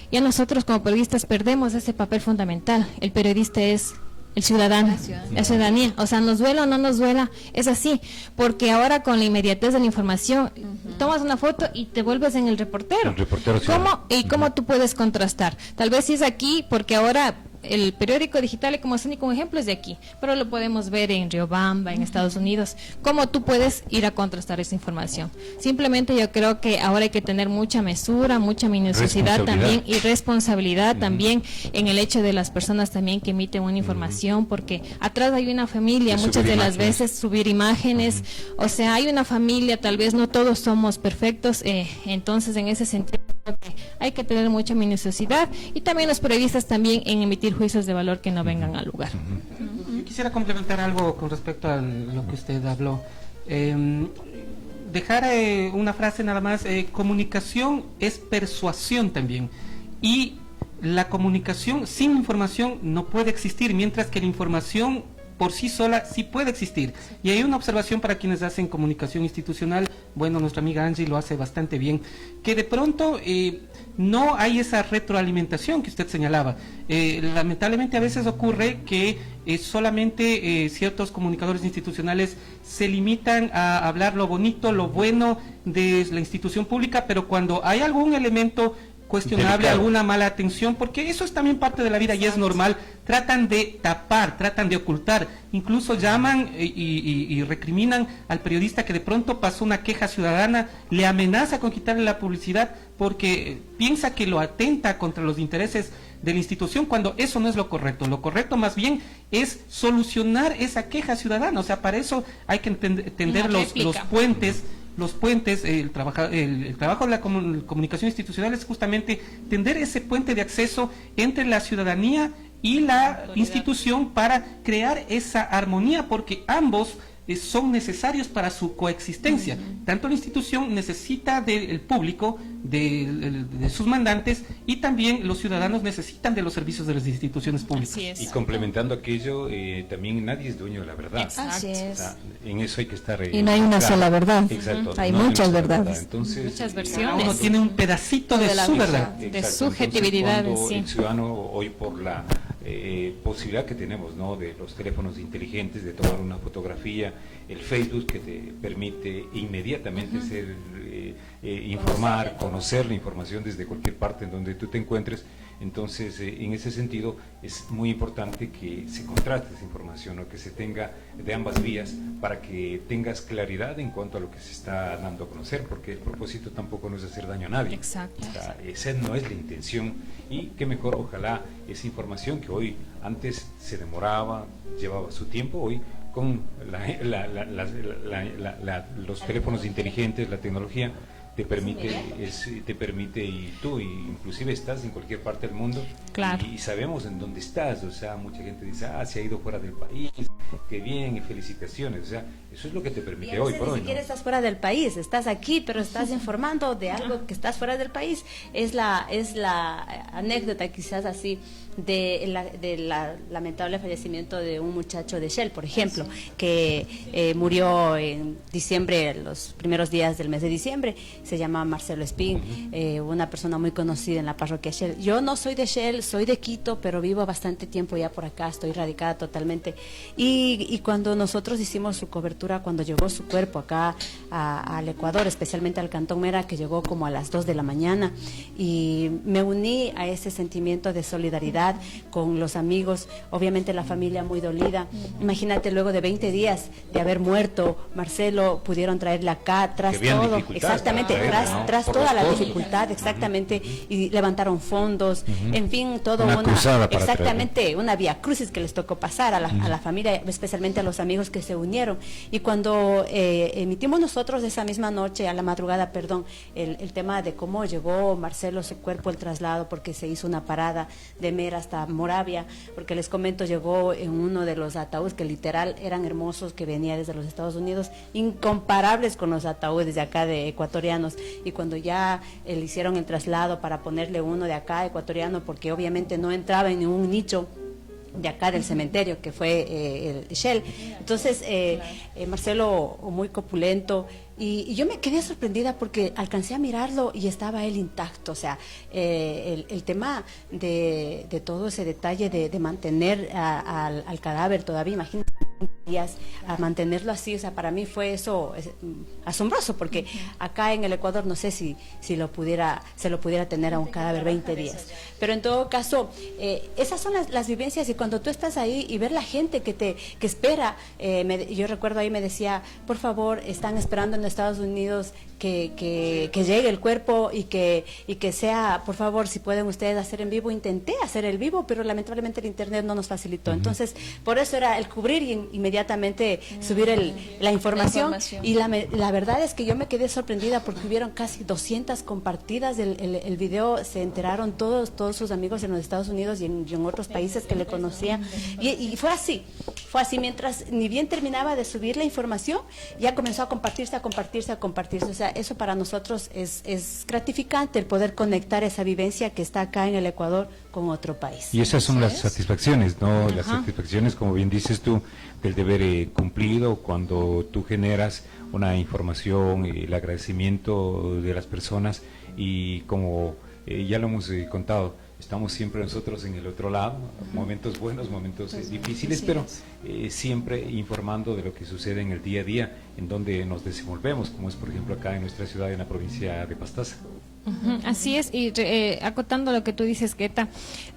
Speaker 2: ya nosotros como periodistas perdemos ese papel fundamental. El periodista es el ciudadano, la ciudadanía. O sea, nos duela o no nos duela, es así, porque ahora con la inmediatez de la información, tomas una foto y te vuelves en el reportero.
Speaker 5: El reportero
Speaker 2: ¿Cómo tú puedes contrastar? Tal vez si es aquí, porque ahora el periódico digital Ecomazónico, un ejemplo es de aquí, pero lo podemos ver en Riobamba, en Estados Unidos, cómo tú puedes ir a contrastar esa información. Simplemente yo creo que ahora hay que tener mucha mesura, mucha minuciosidad también y responsabilidad también en el hecho de las personas también que emiten una información, porque atrás hay una familia, muchas de las veces subir imágenes, o sea, hay una familia, tal vez no todos somos perfectos, entonces en ese sentido creo que hay que tener mucha minuciosidad y también los periodistas también en emitir juicios de valor que no vengan al lugar.
Speaker 4: Yo quisiera complementar algo con respecto a lo que usted habló. Dejar una frase nada más, comunicación es persuasión también, y la comunicación sin información no puede existir, mientras que la información por sí sola sí puede existir. Y hay una observación para quienes hacen comunicación institucional, bueno, nuestra amiga Angie lo hace bastante bien, que de pronto no hay esa retroalimentación que usted señalaba. Lamentablemente a veces ocurre que solamente ciertos comunicadores institucionales se limitan a hablar lo bonito, lo bueno de la institución pública, pero cuando hay algún elemento cuestionable, alguna mala atención, porque eso es también parte de la vida y es normal, tratan de tapar, tratan de ocultar, incluso llaman y recriminan al periodista que de pronto pasó una queja ciudadana, le amenaza con quitarle la publicidad porque piensa que lo atenta contra los intereses de la institución, cuando eso no es lo correcto más bien es solucionar esa queja ciudadana, o sea, para eso hay que entender los puentes, el trabajo de la comunicación institucional es justamente tender ese puente de acceso entre la ciudadanía y la institución para crear esa armonía, porque ambos son necesarios para su coexistencia. Tanto la institución necesita del público, de sus mandantes, y también los ciudadanos necesitan de los servicios de las instituciones públicas.
Speaker 2: Así es.
Speaker 5: Y complementando aquello, también nadie es dueño de la verdad.
Speaker 1: Así es.
Speaker 5: O sea, en eso hay que estar...
Speaker 3: Y no hay una sola verdad.
Speaker 5: Exacto.
Speaker 3: Hay
Speaker 5: no
Speaker 3: muchas
Speaker 5: una sola
Speaker 3: verdades.
Speaker 5: verdad. Entonces,
Speaker 2: Muchas
Speaker 4: Cada
Speaker 2: versiones.
Speaker 4: uno tiene un pedacito de su verdad.
Speaker 2: De
Speaker 5: Exacto.
Speaker 2: subjetividad,
Speaker 5: Entonces, cuando
Speaker 2: sí.
Speaker 5: el ciudadano, hoy por la posibilidad que tenemos, ¿no?, de los teléfonos inteligentes, de tomar una fotografía, el Facebook que te permite inmediatamente informar, conocer la información desde cualquier parte en donde tú te encuentres. Entonces, en ese sentido, es muy importante que se contraste esa información, o que se tenga de ambas vías, para que tengas claridad en cuanto a lo que se está dando a conocer, porque el propósito tampoco no es hacer daño a nadie.
Speaker 2: Exacto.
Speaker 5: O sea, esa no es la intención, y qué mejor, ojalá, esa información que hoy, antes se demoraba, llevaba su tiempo, hoy con los teléfonos inteligentes, la tecnología, te permite, y tú inclusive estás en cualquier parte del mundo,
Speaker 2: Claro.
Speaker 5: y sabemos en dónde estás. O sea, mucha gente dice, se ha ido fuera del país, qué bien, y felicitaciones. O sea, eso es lo que te permite hoy por hoy,
Speaker 1: Ni siquiera
Speaker 5: ¿no?
Speaker 1: estás fuera del país, estás aquí, pero estás informando de algo que estás fuera del país. Es la anécdota quizás así de la lamentable fallecimiento de un muchacho de Shell, por ejemplo, que murió en diciembre, los primeros días del mes de diciembre. Se llama Marcelo Espín, una persona muy conocida en la parroquia Shell. Yo no soy de Shell, soy de Quito, pero vivo bastante tiempo ya por acá, estoy radicada totalmente. Y cuando nosotros hicimos su cobertura, cuando llegó su cuerpo acá al Ecuador, especialmente al Cantón Mera, que llegó como a las 2 de la mañana, y me uní a ese sentimiento de solidaridad con los amigos, obviamente la familia muy dolida. Imagínate, luego de 20 días de haber muerto Marcelo, pudieron traerle acá, tras todo, exactamente, tras toda la dificultad, exactamente, y levantaron fondos, en fin, todo una vía crucis que les tocó pasar a la familia, especialmente a los amigos que se unieron. Y cuando emitimos nosotros esa misma noche, a la madrugada, perdón, el tema de cómo llegó Marcelo, su cuerpo, el traslado, porque se hizo una parada de Mera hasta Moravia, porque les comento, llegó en uno de los ataúdes que literal eran hermosos, que venía desde los Estados Unidos, incomparables con los ataúdes de acá de ecuatorianos. Y cuando ya le hicieron el traslado para ponerle uno de acá ecuatoriano, porque obviamente no entraba en ningún nicho de acá del cementerio, que fue el Shell. Entonces, Marcelo, muy corpulento, y yo me quedé sorprendida porque alcancé a mirarlo y estaba él intacto. O sea, el tema de todo ese detalle de mantener al cadáver todavía, imagínate, a mantenerlo así, o sea, para mí fue eso asombroso, porque acá en el Ecuador no sé si se lo pudiera tener a un cadáver 20 días, pero en todo caso, esas son las vivencias, y cuando tú estás ahí y ver la gente que espera, yo recuerdo ahí me decía, por favor, están esperando en Estados Unidos que llegue el cuerpo y que sea, por favor, si pueden ustedes hacer en vivo. Intenté hacer el vivo, pero lamentablemente el internet no nos facilitó. Entonces, por eso era el cubrir y inmediatamente subir la información. Y la verdad es que yo me quedé sorprendida porque hubieron casi 200 compartidas el video. Se enteraron todos sus amigos en los Estados Unidos y en otros países que le conocían. Y fue así, mientras ni bien terminaba de subir la información, ya comenzó a compartirse. O sea, eso para nosotros es gratificante, el poder conectar esa vivencia que está acá en el Ecuador con otro país.
Speaker 5: Y esas son las satisfacciones, ¿no? Las satisfacciones, como bien dices tú, del deber cumplido, cuando tú generas una información, el agradecimiento de las personas, y como ya lo hemos contado, estamos siempre nosotros en el otro lado, momentos buenos, momentos difíciles, pero siempre informando de lo que sucede en el día a día, en donde nos desenvolvemos, como es por ejemplo acá en nuestra ciudad, en la provincia de Pastaza.
Speaker 2: Así es, y acotando lo que tú dices, Queta,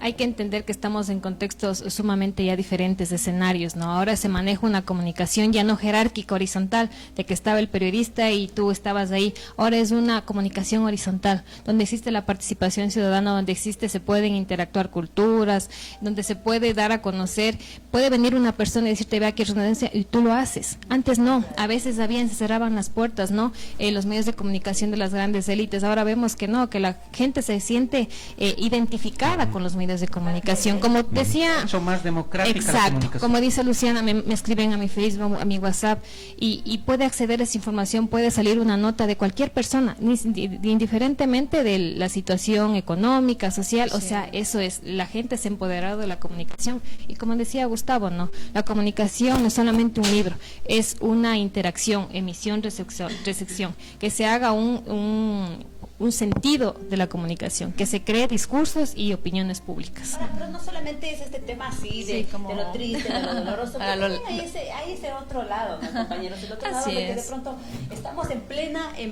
Speaker 2: hay que entender que estamos en contextos sumamente ya diferentes de escenarios, ¿no? Ahora se maneja una comunicación ya no jerárquica, horizontal, de que estaba el periodista y tú estabas ahí. Ahora es una comunicación horizontal, donde existe la participación ciudadana, donde se pueden interactuar culturas, donde se puede dar a conocer, puede venir una persona y decirte, vea que es redundancia, y tú lo haces. Antes no, a veces se cerraban las puertas, ¿no? Los medios de comunicación de las grandes élites. Ahora vemos que no, que la gente se siente identificada con los medios de comunicación, como decía,
Speaker 4: mucho más democrática.
Speaker 2: Exacto, como dice Luciana, me escriben a mi Facebook, a mi WhatsApp, y puede acceder a esa información, puede salir una nota de cualquier persona, indiferentemente de la situación económica, social, o sea, eso es, la gente se ha empoderado de la comunicación, y como decía Gustavo, no, la comunicación no es solamente un libro, es una interacción, emisión, recepción, que se haga un sentido de la comunicación, que se cree discursos y opiniones públicas.
Speaker 1: Pero no solamente es este tema así de lo triste, de lo doloroso, hay ese otro lado, ¿no, compañeros? El otro lado, porque de pronto estamos en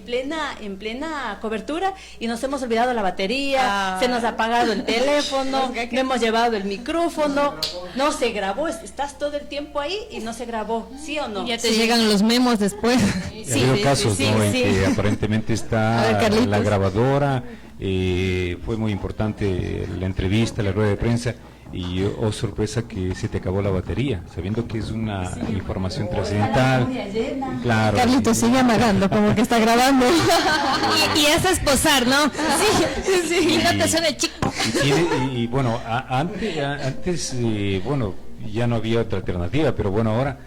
Speaker 1: plena cobertura y nos hemos olvidado la batería, se nos ha apagado el teléfono, no hemos llevado el micrófono, no se grabó, estás todo el tiempo ahí y no se grabó, ¿sí o no?
Speaker 2: Y ya te llegan los memos después.
Speaker 5: Ha habido casos, ¿no? En que aparentemente está la grabadora, fue muy importante la entrevista, la rueda de prensa, y oh sorpresa que se te acabó la batería, sabiendo que es una información trascendental. Claro.
Speaker 3: Carlitos sigue amagando, como que está grabando.
Speaker 2: y es esposar, ¿no? Sí. Y no te suena chico.
Speaker 5: Y bueno, antes, bueno, ya no había otra alternativa, pero bueno, ahora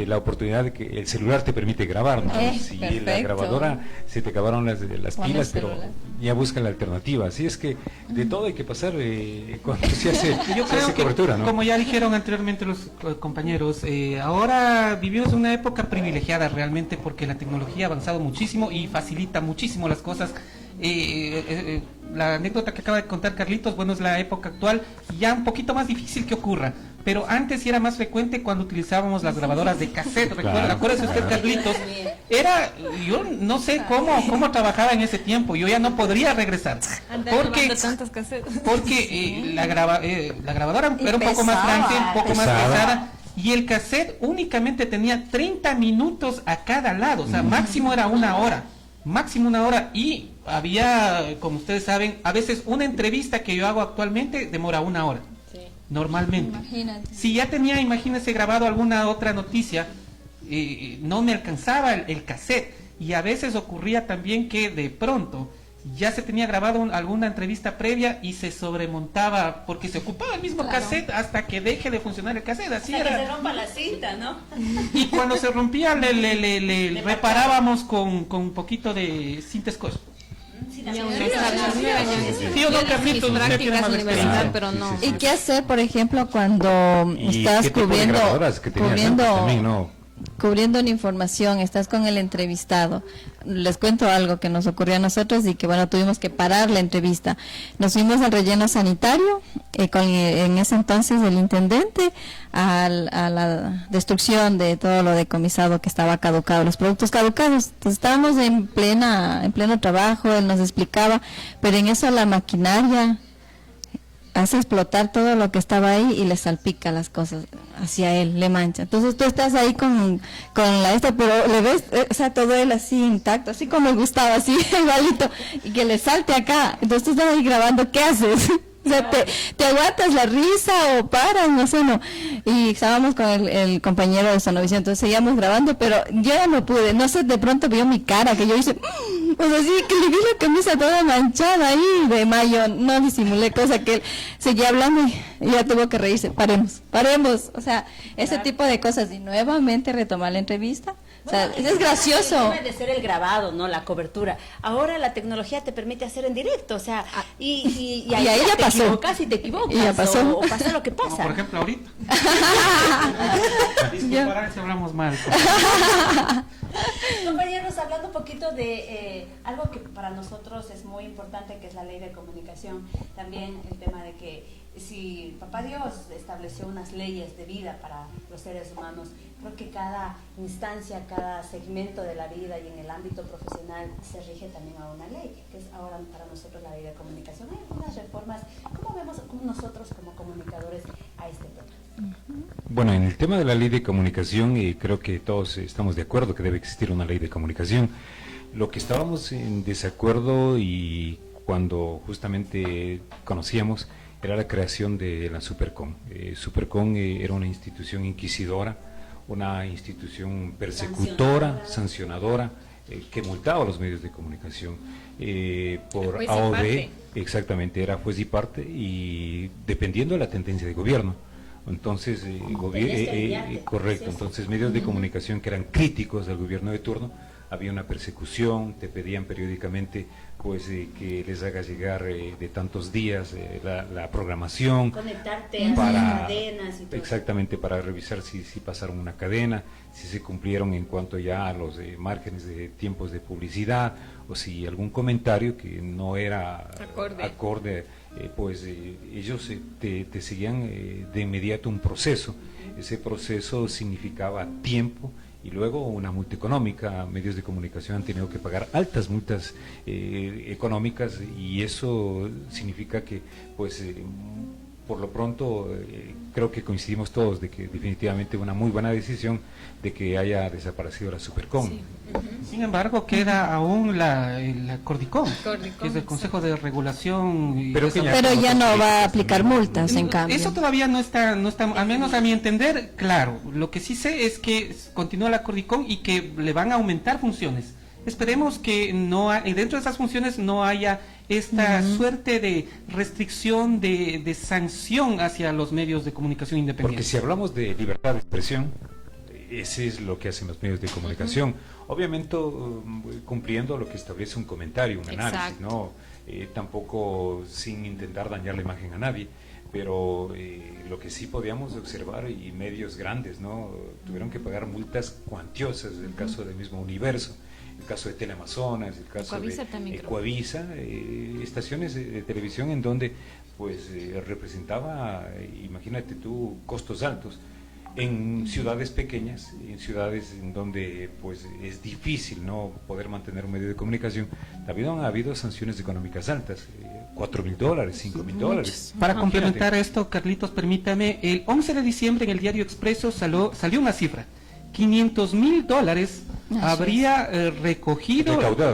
Speaker 5: la oportunidad de que el celular te permite grabar, ¿no? Si la grabadora se te acabaron las pilas, pero ya busca la alternativa. Así es que de todo hay que pasar cuando se hace, cobertura, ¿no?
Speaker 4: Como ya dijeron anteriormente los compañeros, ahora vivimos una época privilegiada realmente, porque la tecnología ha avanzado muchísimo y facilita muchísimo las cosas. La anécdota que acaba de contar Carlitos, bueno, es la época actual, ya un poquito más difícil que ocurra, pero antes sí era más frecuente cuando utilizábamos las grabadoras de cassette. Recuerda, acuérdese usted, Carlitos, yo no sé cómo trabajaba en ese tiempo, yo ya no podría regresar, porque la grabadora era un poco más grande, un poco más pesada, y el cassette únicamente tenía 30 minutos a cada lado, o sea, máximo era una hora, y había, como ustedes saben, a veces una entrevista que yo hago actualmente demora una hora, normalmente. Imagínate. Si ya tenía, imagínense, grabado alguna otra noticia, no me alcanzaba el cassette, y a veces ocurría también que de pronto ya se tenía grabado alguna entrevista previa y se sobremontaba porque se ocupaba el mismo cassette hasta que deje de funcionar el cassette. Así
Speaker 1: hasta
Speaker 4: era.
Speaker 1: Que se rompa la cinta, ¿no?
Speaker 4: Y cuando se rompía le reparábamos con un poquito de cinta scotch.
Speaker 2: Pero no.
Speaker 3: ¿Y qué hacer, por ejemplo, cuando estás cubriendo
Speaker 5: también, ¿no?
Speaker 3: cubriendo una información, estás con el entrevistado. Les cuento algo que nos ocurrió a nosotros y que bueno, tuvimos que parar la entrevista. Nos fuimos al relleno sanitario, en ese entonces el intendente, a la destrucción de todo lo decomisado que estaba caducado, los productos caducados. Entonces, estábamos en pleno trabajo, él nos explicaba, pero en eso la maquinaria hace explotar todo lo que estaba ahí y le salpica las cosas hacia él, le mancha. Entonces tú estás ahí con pero le ves, o sea, todo él así intacto, así como el Gustavo, así igualito, y que le salte acá. Entonces tú estás ahí grabando, ¿qué haces? O sea, te aguantas la risa o paras, no sé, no. Y estábamos con el compañero de Sonovisión, entonces seguíamos grabando, pero yo ya no pude, no sé, de pronto vio mi cara, que yo hice, pues así, que le vi la camisa toda manchada ahí de mayo, no disimulé, cosa que él seguía hablando y ya tuvo que reírse, paremos, o sea, ese tipo de cosas, y nuevamente retomar la entrevista. O sea,
Speaker 1: Bueno,
Speaker 3: es gracioso.
Speaker 1: Debe de ser el grabado, ¿no? La cobertura. Ahora la tecnología te permite hacer en directo, o sea, y ahí
Speaker 3: ya
Speaker 1: te
Speaker 3: pasó.
Speaker 1: equivocas y te equivocas,
Speaker 3: Y ya pasó.
Speaker 1: o pasa lo que
Speaker 4: Como
Speaker 1: pasa.
Speaker 4: por ejemplo ahorita. Disculparán si hablamos mal.
Speaker 1: Compañeros, hablando un poquito de algo que para nosotros es muy importante, que es la ley de comunicación, también el tema de que si Papá Dios estableció unas leyes de vida para los seres humanos, creo que cada instancia, cada segmento de la vida y en el ámbito profesional se rige también a una ley, que es ahora para nosotros la ley de comunicación. Hay algunas reformas. ¿Cómo vemos nosotros como comunicadores a este tema?
Speaker 5: Bueno, en el tema de la ley de comunicación, creo que todos estamos de acuerdo que debe existir una ley de comunicación. Lo que estábamos en desacuerdo y cuando justamente conocíamos era la creación de la Supercom. Supercom era una institución inquisidora, una institución persecutora, sancionadora, que multaba a los medios de comunicación por
Speaker 2: Juez y
Speaker 5: AOB.
Speaker 2: parte.
Speaker 5: Exactamente, era juez y parte, y dependiendo de la tendencia de gobierno. Entonces, correcto, entonces medios de comunicación que eran críticos del gobierno de turno, había una persecución, te pedían periódicamente pues que les hagas llegar de tantos días la programación,
Speaker 1: Conectarte a las cadenas y todo.
Speaker 5: exactamente, para revisar si pasaron una cadena, si se cumplieron en cuanto ya a los márgenes de tiempos de publicidad, o si algún comentario que no era acorde, ellos te seguían de inmediato un proceso. Ese proceso significaba tiempo y luego una multa económica. Medios de comunicación han tenido que pagar altas multas económicas, y eso significa que pues por lo pronto creo que coincidimos todos de que definitivamente una muy buena decisión de que haya desaparecido la Supercom.
Speaker 2: Sí.
Speaker 4: Sin embargo, queda aún la Cordicom, que es el Consejo de Regulación.
Speaker 5: Pero
Speaker 3: ya no va a aplicar multas, en cambio.
Speaker 4: Eso todavía no está, al menos a mi entender, claro. Lo que sí sé es que continúa la Cordicom y que le van a aumentar funciones. Esperemos que dentro de esas funciones no haya esta suerte de restricción, de sanción hacia los medios de comunicación
Speaker 5: Porque
Speaker 4: independientes.
Speaker 5: si hablamos de libertad de expresión, ese es lo que hacen los medios de comunicación. Obviamente cumpliendo lo que establece un comentario, un análisis,
Speaker 2: Exacto.
Speaker 5: ¿no? Tampoco sin intentar dañar la imagen a nadie, pero lo que sí podíamos observar, y medios grandes, ¿no? Tuvieron que pagar multas cuantiosas, el caso del mismo Universo, el caso de Teleamazonas, el caso
Speaker 2: Ecuavisa
Speaker 5: de
Speaker 2: también, creo.
Speaker 5: Ecuavisa, estaciones de televisión en donde pues representaba, imagínate tú, costos altos en ciudades pequeñas, en ciudades en donde pues es difícil no poder mantener un medio de comunicación. Han habido sanciones económicas altas, $4,000, $5,000.
Speaker 4: Para complementar esto, Carlitos, permítame, el 11 de diciembre en el diario Expreso salió una cifra: $500,000 habría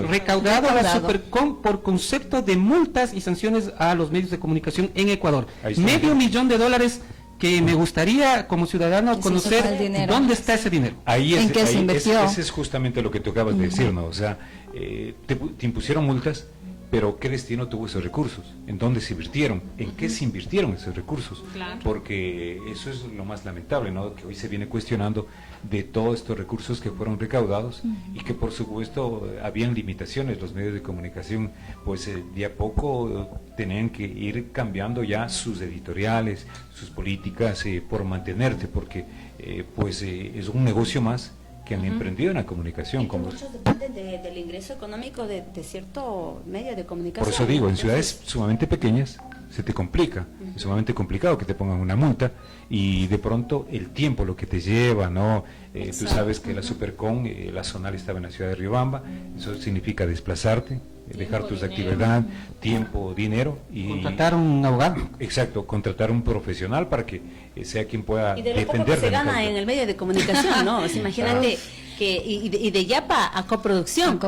Speaker 4: recaudado la Supercom por concepto de multas y sanciones a los medios de comunicación en Ecuador. $500,000 que me gustaría como ciudadano conocer dónde está ese dinero.
Speaker 3: ¿En qué se invirtió?
Speaker 5: Ese es justamente lo que tú acabas de decir, ¿no? O sea, te impusieron multas, pero ¿qué destino tuvo esos recursos? ¿En dónde se invirtieron? ¿En qué se invirtieron esos recursos?
Speaker 2: Claro.
Speaker 5: Porque eso es lo más lamentable, ¿no? Que hoy se viene cuestionando de todos estos recursos que fueron recaudados y que por supuesto habían limitaciones. Los medios de comunicación pues de a poco tenían que ir cambiando ya sus editoriales, sus políticas por mantenerse, porque es un negocio más que han emprendido en la comunicación. Como
Speaker 1: muchos dependen del ingreso económico de cierto medio de comunicación.
Speaker 5: Por eso digo, en ciudades sumamente pequeñas se te complica, es sumamente complicado que te pongan una multa y de pronto el tiempo, lo que te lleva, ¿no? Tú sabes que la Supercon, la zonal estaba en la ciudad de Riobamba, eso significa desplazarte, dejar tus actividades, tiempo, dinero y
Speaker 4: contratar un abogado.
Speaker 5: Exacto, contratar un profesional para que sea quien pueda
Speaker 1: y de lo poco que se gana en el medio de comunicación, ¿no? O sea, imagínate y de Yapa a coproducción.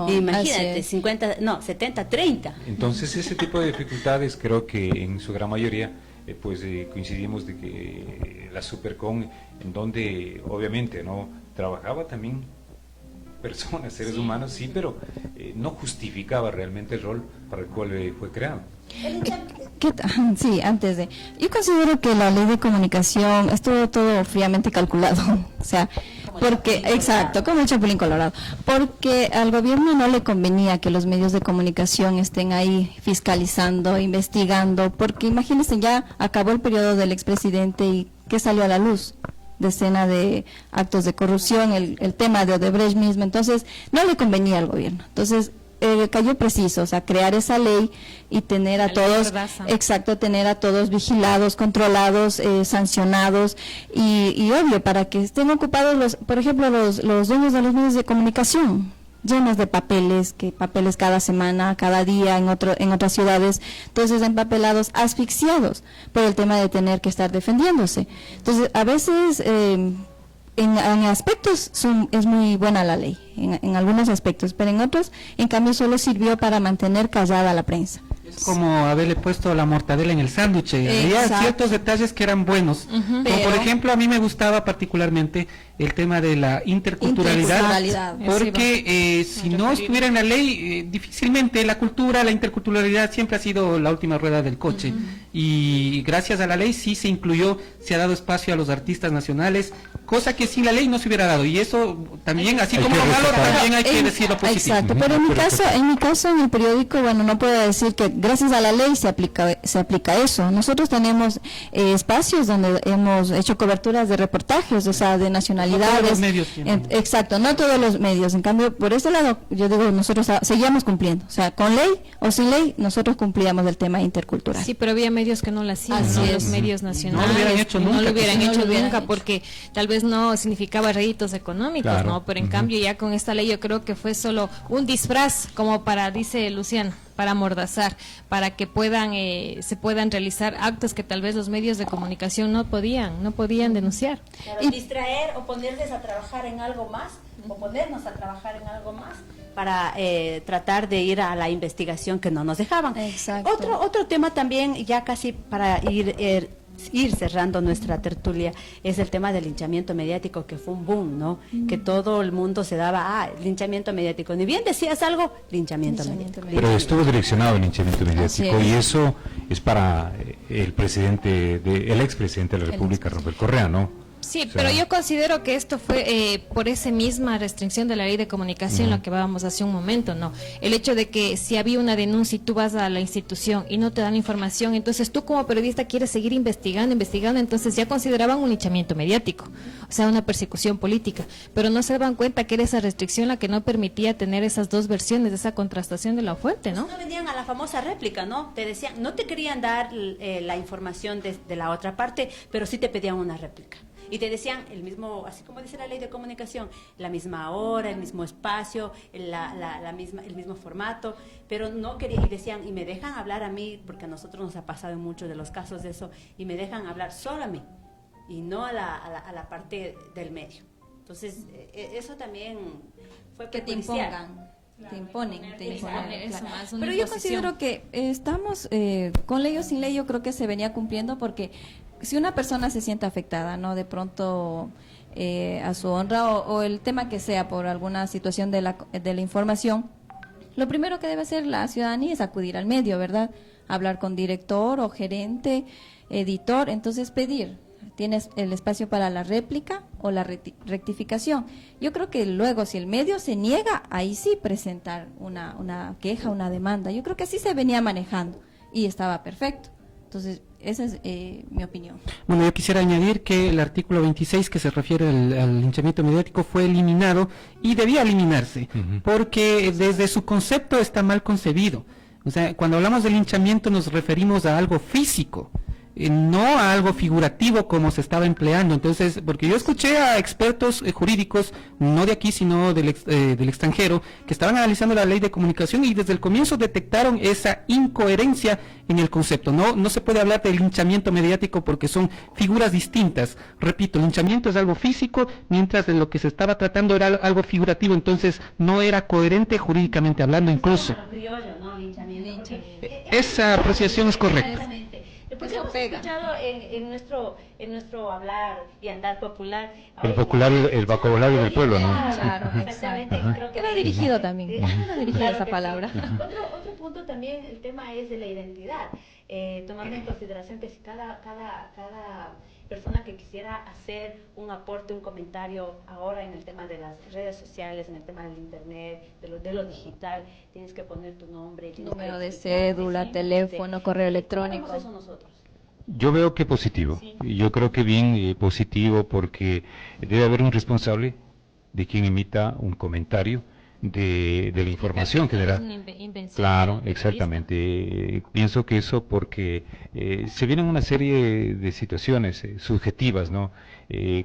Speaker 1: Imagínate, 70-30.
Speaker 5: Entonces ese tipo de dificultades creo que en su gran mayoría coincidimos de que la Supercon, en donde obviamente no trabajaba también personas, seres humanos, sí, pero no justificaba realmente el rol para el cual fue creado.
Speaker 3: Sí, antes de... Yo considero que la ley de comunicación estuvo todo fríamente calculado, o sea, porque, exacto, como el Chapulín Colorado, porque al gobierno no le convenía que los medios de comunicación estén ahí fiscalizando, investigando, porque imagínense, ya acabó el periodo del expresidente y ¿qué salió a la luz? Decena de actos de corrupción, el tema de Odebrecht mismo, entonces no le convenía al gobierno. Entonces cayó preciso, o sea, crear esa ley y tener a todos, tener a todos vigilados, controlados, sancionados y obvio, para que estén ocupados por ejemplo, los dueños de los medios de comunicación, llenos de papeles cada semana, cada día en otras ciudades, entonces empapelados, asfixiados por el tema de tener que estar defendiéndose. Entonces, a veces en aspectos es muy buena la ley, en algunos aspectos, pero en otros, en cambio, solo sirvió para mantener callada a la prensa.
Speaker 4: Es como haberle puesto la mortadela en el sándwich. Había ciertos detalles que eran buenos. Como por ejemplo, a mí me gustaba particularmente el tema de la interculturalidad. Porque si no estuviera en la ley, difícilmente la cultura, la interculturalidad siempre ha sido la última rueda del coche. Y gracias a la ley sí se incluyó, se ha dado espacio a los artistas nacionales, cosa que sin la ley no se hubiera dado. Y eso también, así como lo malo, también hay que decir lo positivo.
Speaker 3: Exacto, pero en mi caso, en el periódico, bueno, no puedo decir que gracias a la ley se aplica eso. Nosotros tenemos espacios donde hemos hecho coberturas de reportajes, o sea, de nacionalidades.
Speaker 4: No todos los medios tienen.
Speaker 3: Exacto, no todos los medios. En cambio, por ese lado, yo digo, nosotros seguíamos cumpliendo. O sea, con ley o sin ley, nosotros cumplíamos el tema intercultural.
Speaker 2: Sí, pero había medios que no lo hacían,
Speaker 3: Así es.
Speaker 2: Los medios nacionales.
Speaker 4: No lo hubieran hecho nunca.
Speaker 2: No lo hubieran hecho nunca porque tal vez no significaba réditos económicos, claro, ¿no? Pero en cambio ya con esta ley yo creo que fue solo un disfraz, como para, dice Luciano, para amordazar, para que se puedan realizar actos que tal vez los medios de comunicación no podían denunciar.
Speaker 1: Claro, y distraer o ponerles a trabajar en algo más, o ponernos a trabajar en algo más, para tratar de ir a la investigación que no nos dejaban.
Speaker 3: Exacto.
Speaker 1: Otro tema también, ya casi para ir cerrando nuestra tertulia, es el tema del linchamiento mediático, que fue un boom, ¿no? Que todo el mundo se daba, linchamiento mediático. Ni bien decías algo, linchamiento mediático.
Speaker 5: Pero estuvo direccionado el linchamiento mediático y eso es para el expresidente de la República, Rafael Correa, ¿no?
Speaker 2: Sí, pero yo considero que esto fue por esa misma restricción de la ley de comunicación, lo que hablábamos hace un momento, ¿no? El hecho de que si había una denuncia y tú vas a la institución y no te dan información, entonces tú como periodista quieres seguir investigando, entonces ya consideraban un linchamiento mediático, o sea, una persecución política, pero no se daban cuenta que era esa restricción la que no permitía tener esas dos versiones, esa contrastación de la fuente, ¿no?
Speaker 1: No venían a la famosa réplica, ¿no? Te decían, no te querían dar la información de la otra parte, pero sí te pedían una réplica. Y te decían el mismo, así como dice la ley de comunicación, la misma hora, el mismo espacio, el mismo formato, pero no querían, y decían, y me dejan hablar a mí, porque a nosotros nos ha pasado en muchos de los casos de eso, y me dejan hablar solo a mí, y no a la parte del medio. Entonces, eso también fue
Speaker 3: que te impongan.
Speaker 1: Claro,
Speaker 3: te imponen.
Speaker 2: Eso más, una
Speaker 3: pero yo
Speaker 2: imposición.
Speaker 3: considero que estamos con ley o sin ley, yo creo que se venía cumpliendo, porque si una persona se siente afectada, ¿no? De pronto a su honra o el tema que sea por alguna situación de la información, lo primero que debe hacer la ciudadanía es acudir al medio, ¿verdad? Hablar con director o gerente, editor, entonces pedir. Tienes el espacio para la réplica o la rectificación. Yo creo que luego, si el medio se niega, ahí sí presentar una queja, una demanda. Yo creo que así se venía manejando y estaba perfecto. Entonces, esa es mi opinión.
Speaker 4: Bueno, yo quisiera añadir que el artículo 26 que se refiere al linchamiento mediático fue eliminado y debía eliminarse, porque desde su concepto está mal concebido. O sea, cuando hablamos de linchamiento nos referimos a algo físico, no a algo figurativo como se estaba empleando. Entonces, porque yo escuché a expertos jurídicos, no de aquí sino del extranjero, que estaban analizando la ley de comunicación y desde el comienzo detectaron esa incoherencia en el concepto. No se puede hablar de linchamiento mediático porque son figuras distintas. Repito, linchamiento es algo físico, mientras de lo que se estaba tratando era algo figurativo, entonces no era coherente jurídicamente hablando incluso. Esa apreciación es correcta.
Speaker 1: Pues hemos escuchado en nuestro hablar y andar popular.
Speaker 5: El vocabulario del pueblo, ¿no?
Speaker 3: Claro,
Speaker 1: Exactamente. Creo que
Speaker 3: era dirigido también, era dirigida esa palabra.
Speaker 1: Otro punto también, el tema es de la identidad, tomando en consideración que si cada persona que quisiera hacer un aporte, un comentario ahora en el tema de las redes sociales, en el tema del internet, de lo digital, tienes que poner tu nombre,
Speaker 3: número de cédula, teléfono, correo electrónico.
Speaker 1: ¿Cómo eso nosotros?
Speaker 5: Yo veo que positivo, yo creo que bien positivo, porque debe haber un responsable de quien emita un comentario de la información general. Claro, exactamente. Pienso que eso porque se vienen una serie de situaciones subjetivas, ¿no?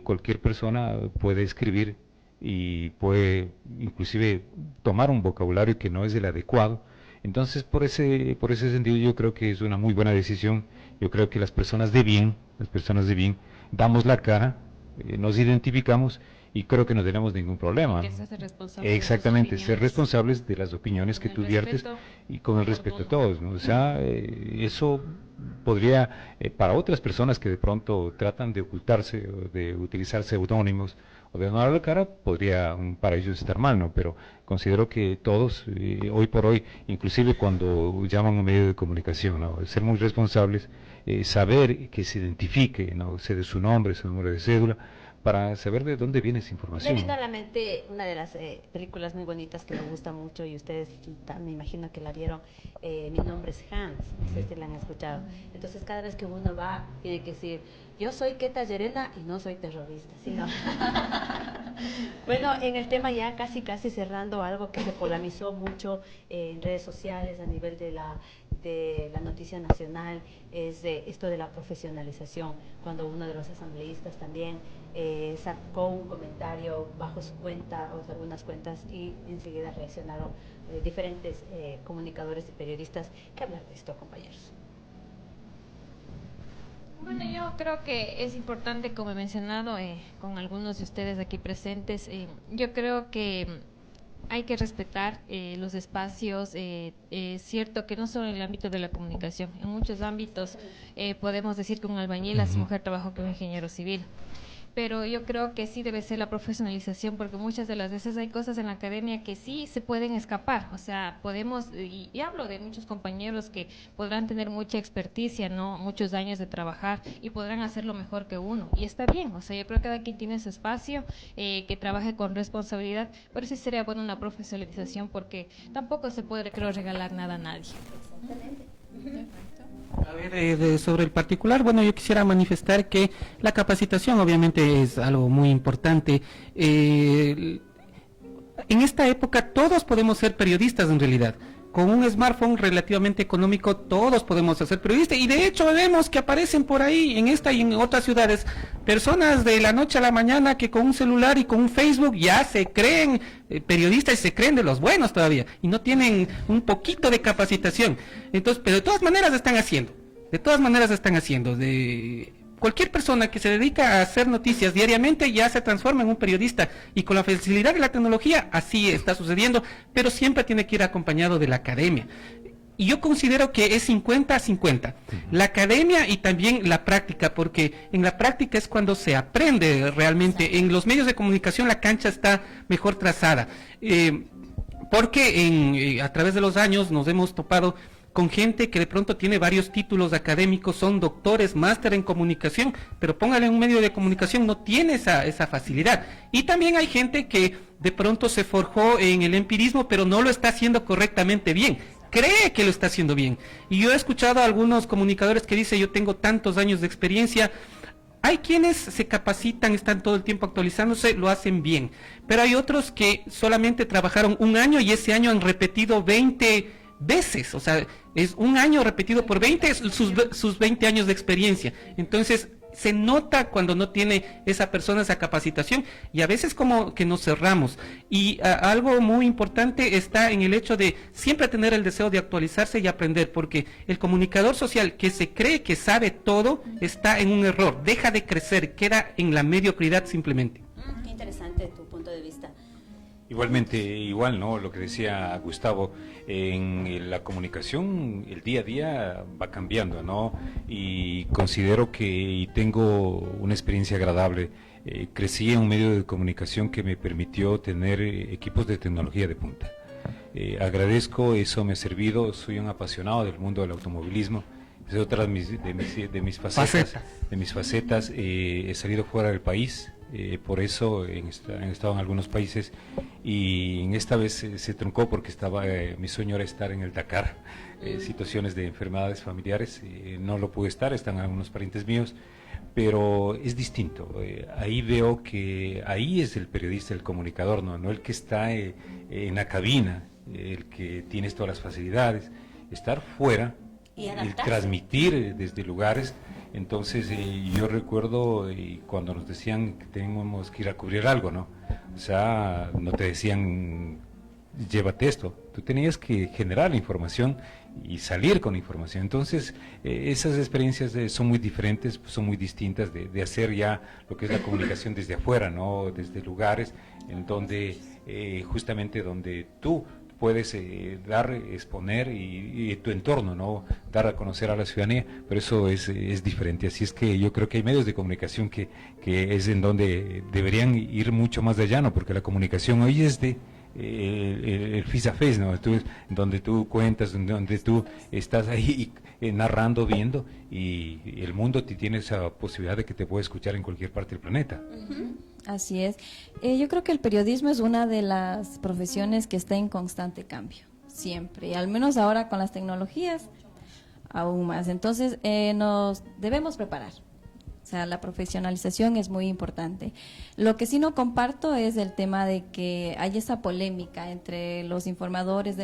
Speaker 5: Cualquier persona puede escribir y puede inclusive tomar un vocabulario que no es el adecuado. Entonces, por ese sentido, yo creo que es una muy buena decisión. Yo creo que las personas de bien damos la cara, nos identificamos y creo que no tenemos ningún problema. Exactamente, ser responsables de las opiniones que tú viertes y con el respeto a todos, ¿no? O sea, eso podría, para otras personas que de pronto tratan de ocultarse o de utilizar seudónimos o de no dar la cara, podría para ellos estar mal, ¿no? Pero considero que todos, hoy por hoy, inclusive cuando llaman a un medio de comunicación, ¿no? Ser muy responsables, saber que se identifique, ¿no? Se dé su nombre, su número de cédula, para saber de dónde viene esa información.
Speaker 1: Me viene a la mente una de las películas muy bonitas que me gusta mucho y ustedes me imagino que la vieron. Mi nombre es Hans, no sé si la han escuchado. Entonces cada vez que uno va tiene que decir, yo soy Queta Llerena y no soy terrorista, ¿sí, no? Bueno, en el tema ya casi cerrando, algo que se polemizó mucho en redes sociales a nivel de la noticia nacional es esto de la profesionalización, cuando uno de los asambleístas también sacó un comentario bajo su cuenta o algunas cuentas y enseguida reaccionaron diferentes comunicadores y periodistas. ¿Qué hablar de esto, compañeros?
Speaker 2: Bueno, yo creo que es importante, como he mencionado con algunos de ustedes aquí presentes, yo creo que hay que respetar los espacios, es cierto que no solo en el ámbito de la comunicación, en muchos ámbitos podemos decir que un albañil, a su mujer trabajó como ingeniero civil. Pero yo creo que sí debe ser la profesionalización, porque muchas de las veces hay cosas en la academia que sí se pueden escapar. O sea, podemos, y hablo de muchos compañeros que podrán tener mucha experticia, ¿no? Muchos años de trabajar y podrán hacerlo mejor que uno. Y está bien, o sea, yo creo que cada quien tiene su espacio, que trabaje con responsabilidad, pero sí sería bueno una profesionalización, porque tampoco se puede, creo, regalar nada a nadie.
Speaker 4: A ver, sobre el particular, bueno, yo quisiera manifestar que la capacitación obviamente es algo muy importante. En esta época todos podemos ser periodistas en realidad. Con un smartphone relativamente económico todos podemos ser periodistas, y de hecho vemos que aparecen por ahí en esta y en otras ciudades personas de la noche a la mañana que con un celular y con un Facebook ya se creen periodistas y se creen de los buenos todavía y no tienen un poquito de capacitación. Entonces, pero de todas maneras están haciendo. Cualquier persona que se dedica a hacer noticias diariamente ya se transforma en un periodista, y con la facilidad de la tecnología así está sucediendo, pero siempre tiene que ir acompañado de la academia. Y yo considero que es 50-50, la academia y también la práctica, porque en la práctica es cuando se aprende realmente. En los medios de comunicación la cancha está mejor trazada. porque a través de los años nos hemos topado con gente que de pronto tiene varios títulos académicos, son doctores, máster en comunicación, pero póngale en un medio de comunicación, no tiene esa facilidad. Y también hay gente que de pronto se forjó en el empirismo, pero no lo está haciendo correctamente bien, cree que lo está haciendo bien. Y yo he escuchado a algunos comunicadores que dicen, yo tengo tantos años de experiencia. Hay quienes se capacitan, están todo el tiempo actualizándose, lo hacen bien, pero hay otros que solamente trabajaron un año y ese año han repetido 20 veces, o sea, es un año repetido por 20, sus 20 años de experiencia. Entonces, se nota cuando no tiene esa persona esa capacitación y a veces como que nos cerramos. Y algo muy importante está en el hecho de siempre tener el deseo de actualizarse y aprender, porque el comunicador social que se cree que sabe todo está en un error, deja de crecer, queda en la mediocridad simplemente.
Speaker 1: Qué interesante tu punto de vista.
Speaker 5: Igualmente, igual, ¿no? Lo que decía Gustavo, en la comunicación el día a día va cambiando, ¿no? Y considero que y tengo una experiencia agradable. Crecí en un medio de comunicación que me permitió tener equipos de tecnología de punta. Agradezco, eso me ha servido, soy un apasionado del mundo del automovilismo. Es otra de mis facetas. He salido fuera del país. Por eso he estado en algunos países y en esta vez se truncó porque mi sueño era estar en el Dakar, situaciones de enfermedades familiares, no lo pude estar, están algunos parientes míos, pero es distinto. Ahí veo que ahí es el periodista, el comunicador, no el que está en la cabina, el que tiene todas las facilidades, estar fuera, el transmitir desde lugares. Entonces yo recuerdo cuando nos decían que teníamos que ir a cubrir algo, ¿no? O sea, no te decían llévate esto, tú tenías que generar la información y salir con la información. Entonces esas experiencias son muy diferentes, son muy distintas de hacer ya lo que es la comunicación desde afuera, ¿no? Desde lugares en donde justamente donde tú puedes exponer y tu entorno, ¿no? Dar a conocer a la ciudadanía, pero eso es diferente. Así es que yo creo que hay medios de comunicación que es en donde deberían ir mucho más de allá, ¿no? Porque la comunicación hoy es de el face a face, ¿no? Donde tú cuentas, donde tú estás ahí narrando, viendo, y el mundo tiene esa posibilidad de que te pueda escuchar en cualquier parte del planeta.
Speaker 3: Así es. Yo creo que el periodismo es una de las profesiones que está en constante cambio, siempre, y al menos ahora con las tecnologías, aún más. Entonces, nos debemos preparar. O sea, la profesionalización es muy importante. Lo que sí no comparto es el tema de que hay esa polémica entre los informadores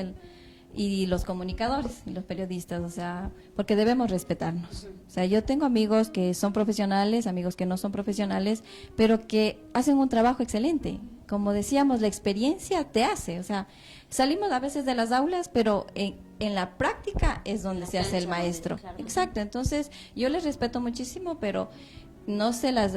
Speaker 3: y los comunicadores y los periodistas, o sea, porque debemos respetarnos. O sea, yo tengo amigos que son profesionales, amigos que no son profesionales, pero que hacen un trabajo excelente. Como decíamos, la experiencia te hace, o sea, salimos a veces de las aulas, pero en la práctica es donde se hace el maestro. Exacto, entonces yo les respeto muchísimo, pero no sé las